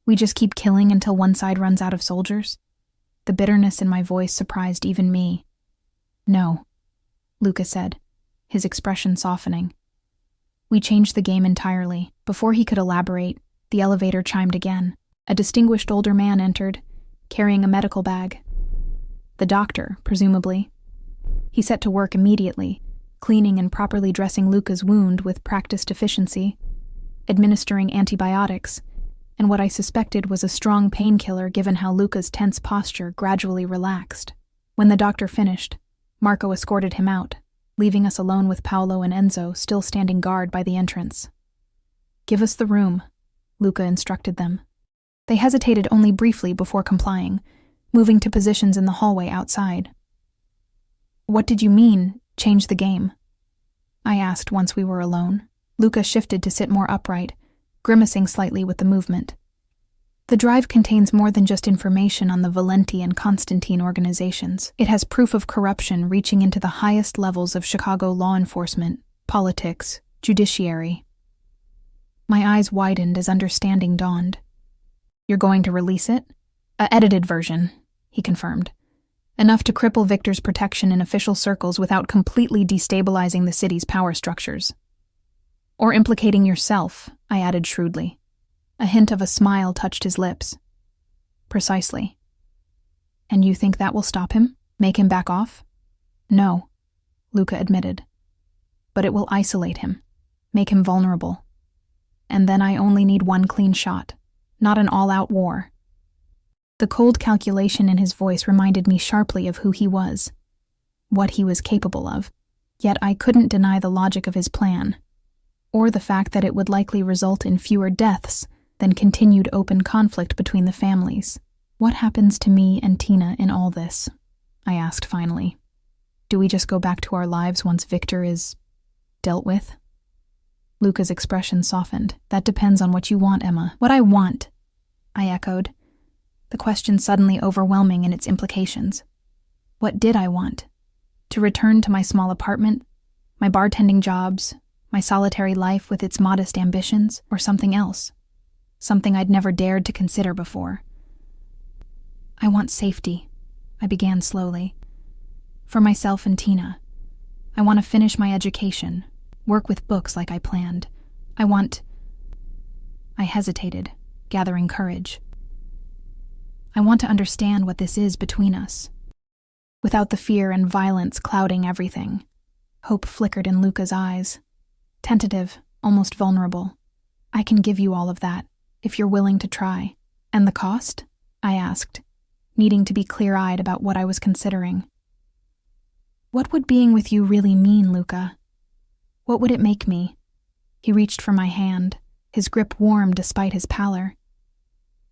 We just keep killing until one side runs out of soldiers?" The bitterness in my voice surprised even me. "No," Luca said, his expression softening. "We changed the game entirely." Before he could elaborate, the elevator chimed again. A distinguished older man entered, carrying a medical bag. The doctor, presumably. He set to work immediately, cleaning and properly dressing Luca's wound with practiced efficiency, administering antibiotics, and what I suspected was a strong painkiller given how Luca's tense posture gradually relaxed. When the doctor finished, Marco escorted him out, leaving us alone with Paolo and Enzo still standing guard by the entrance. "Give us the room," Luca instructed them. They hesitated only briefly before complying, moving to positions in the hallway outside. "What did you mean, change the game?" I asked once we were alone. Luca shifted to sit more upright, grimacing slightly with the movement. "The drive contains more than just information on the Valenti and Constantine organizations. It has proof of corruption reaching into the highest levels of Chicago law enforcement, politics, judiciary." My eyes widened as understanding dawned. "You're going to release it?" "A edited version," he confirmed. "Enough to cripple Victor's protection in official circles without completely destabilizing the city's power structures." "Or implicating yourself," I added shrewdly. A hint of a smile touched his lips. "Precisely." "And you think that will stop him? Make him back off?" "No," Luca admitted. "But it will isolate him, make him vulnerable. And then I only need one clean shot, not an all-out war." The cold calculation in his voice reminded me sharply of who he was, what he was capable of, yet I couldn't deny the logic of his plan, or the fact that it would likely result in fewer deaths than continued open conflict between the families. "What happens to me and Tina in all this?" I asked finally. "Do we just go back to our lives once Victor is dealt with?" Luca's expression softened. "That depends on what you want, Emma." "What I want," I echoed, the question suddenly overwhelming in its implications. What did I want? To return to my small apartment, my bartending jobs, my solitary life with its modest ambitions, or something else? Something I'd never dared to consider before. "I want safety," I began slowly. "For myself and Tina. I want to finish my education, work with books like I planned. I want—" I hesitated, gathering courage. I want to understand what this is between us. Without the fear and violence clouding everything, hope flickered in Luca's eyes. Tentative, almost vulnerable. I can give you all of that, if you're willing to try. And the cost? I asked, needing to be clear-eyed about what I was considering. What would being with you really mean, Luca? What would it make me? He reached for my hand, his grip warm despite his pallor.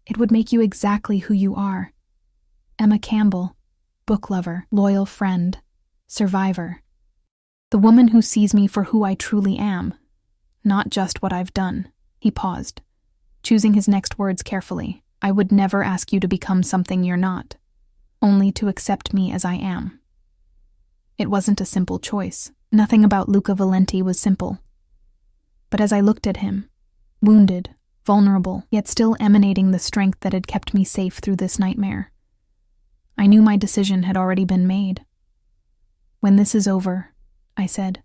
It would make you exactly who you are. Emma Campbell, book lover, loyal friend, survivor. The woman who sees me for who I truly am, not just what I've done. He paused, choosing his next words carefully. I would never ask you to become something you're not, only to accept me as I am. It wasn't a simple choice. Nothing about Luca Valenti was simple. But as I looked at him, wounded, vulnerable, yet still emanating the strength that had kept me safe through this nightmare, I knew my decision had already been made. When this is over, I said,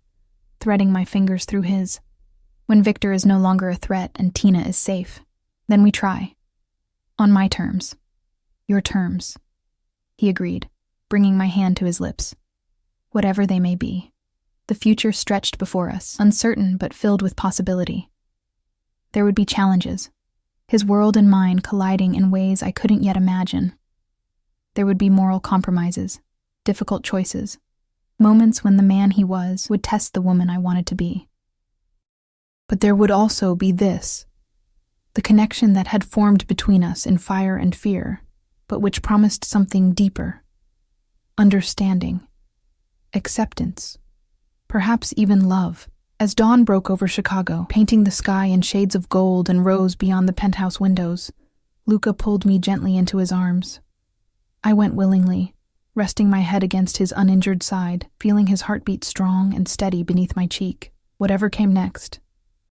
threading my fingers through his. When Victor is no longer a threat and Tina is safe, then we try. On my terms. Your terms. He agreed, bringing my hand to his lips. Whatever they may be. The future stretched before us, uncertain but filled with possibility. There would be challenges, his world and mine colliding in ways I couldn't yet imagine. There would be moral compromises, difficult choices, moments when the man he was would test the woman I wanted to be. But there would also be this, the connection that had formed between us in fire and fear, but which promised something deeper. Understanding. Acceptance. Perhaps even love. As dawn broke over Chicago, painting the sky in shades of gold and rose beyond the penthouse windows, Luca pulled me gently into his arms. I went willingly, resting my head against his uninjured side, feeling his heartbeat strong and steady beneath my cheek. Whatever came next,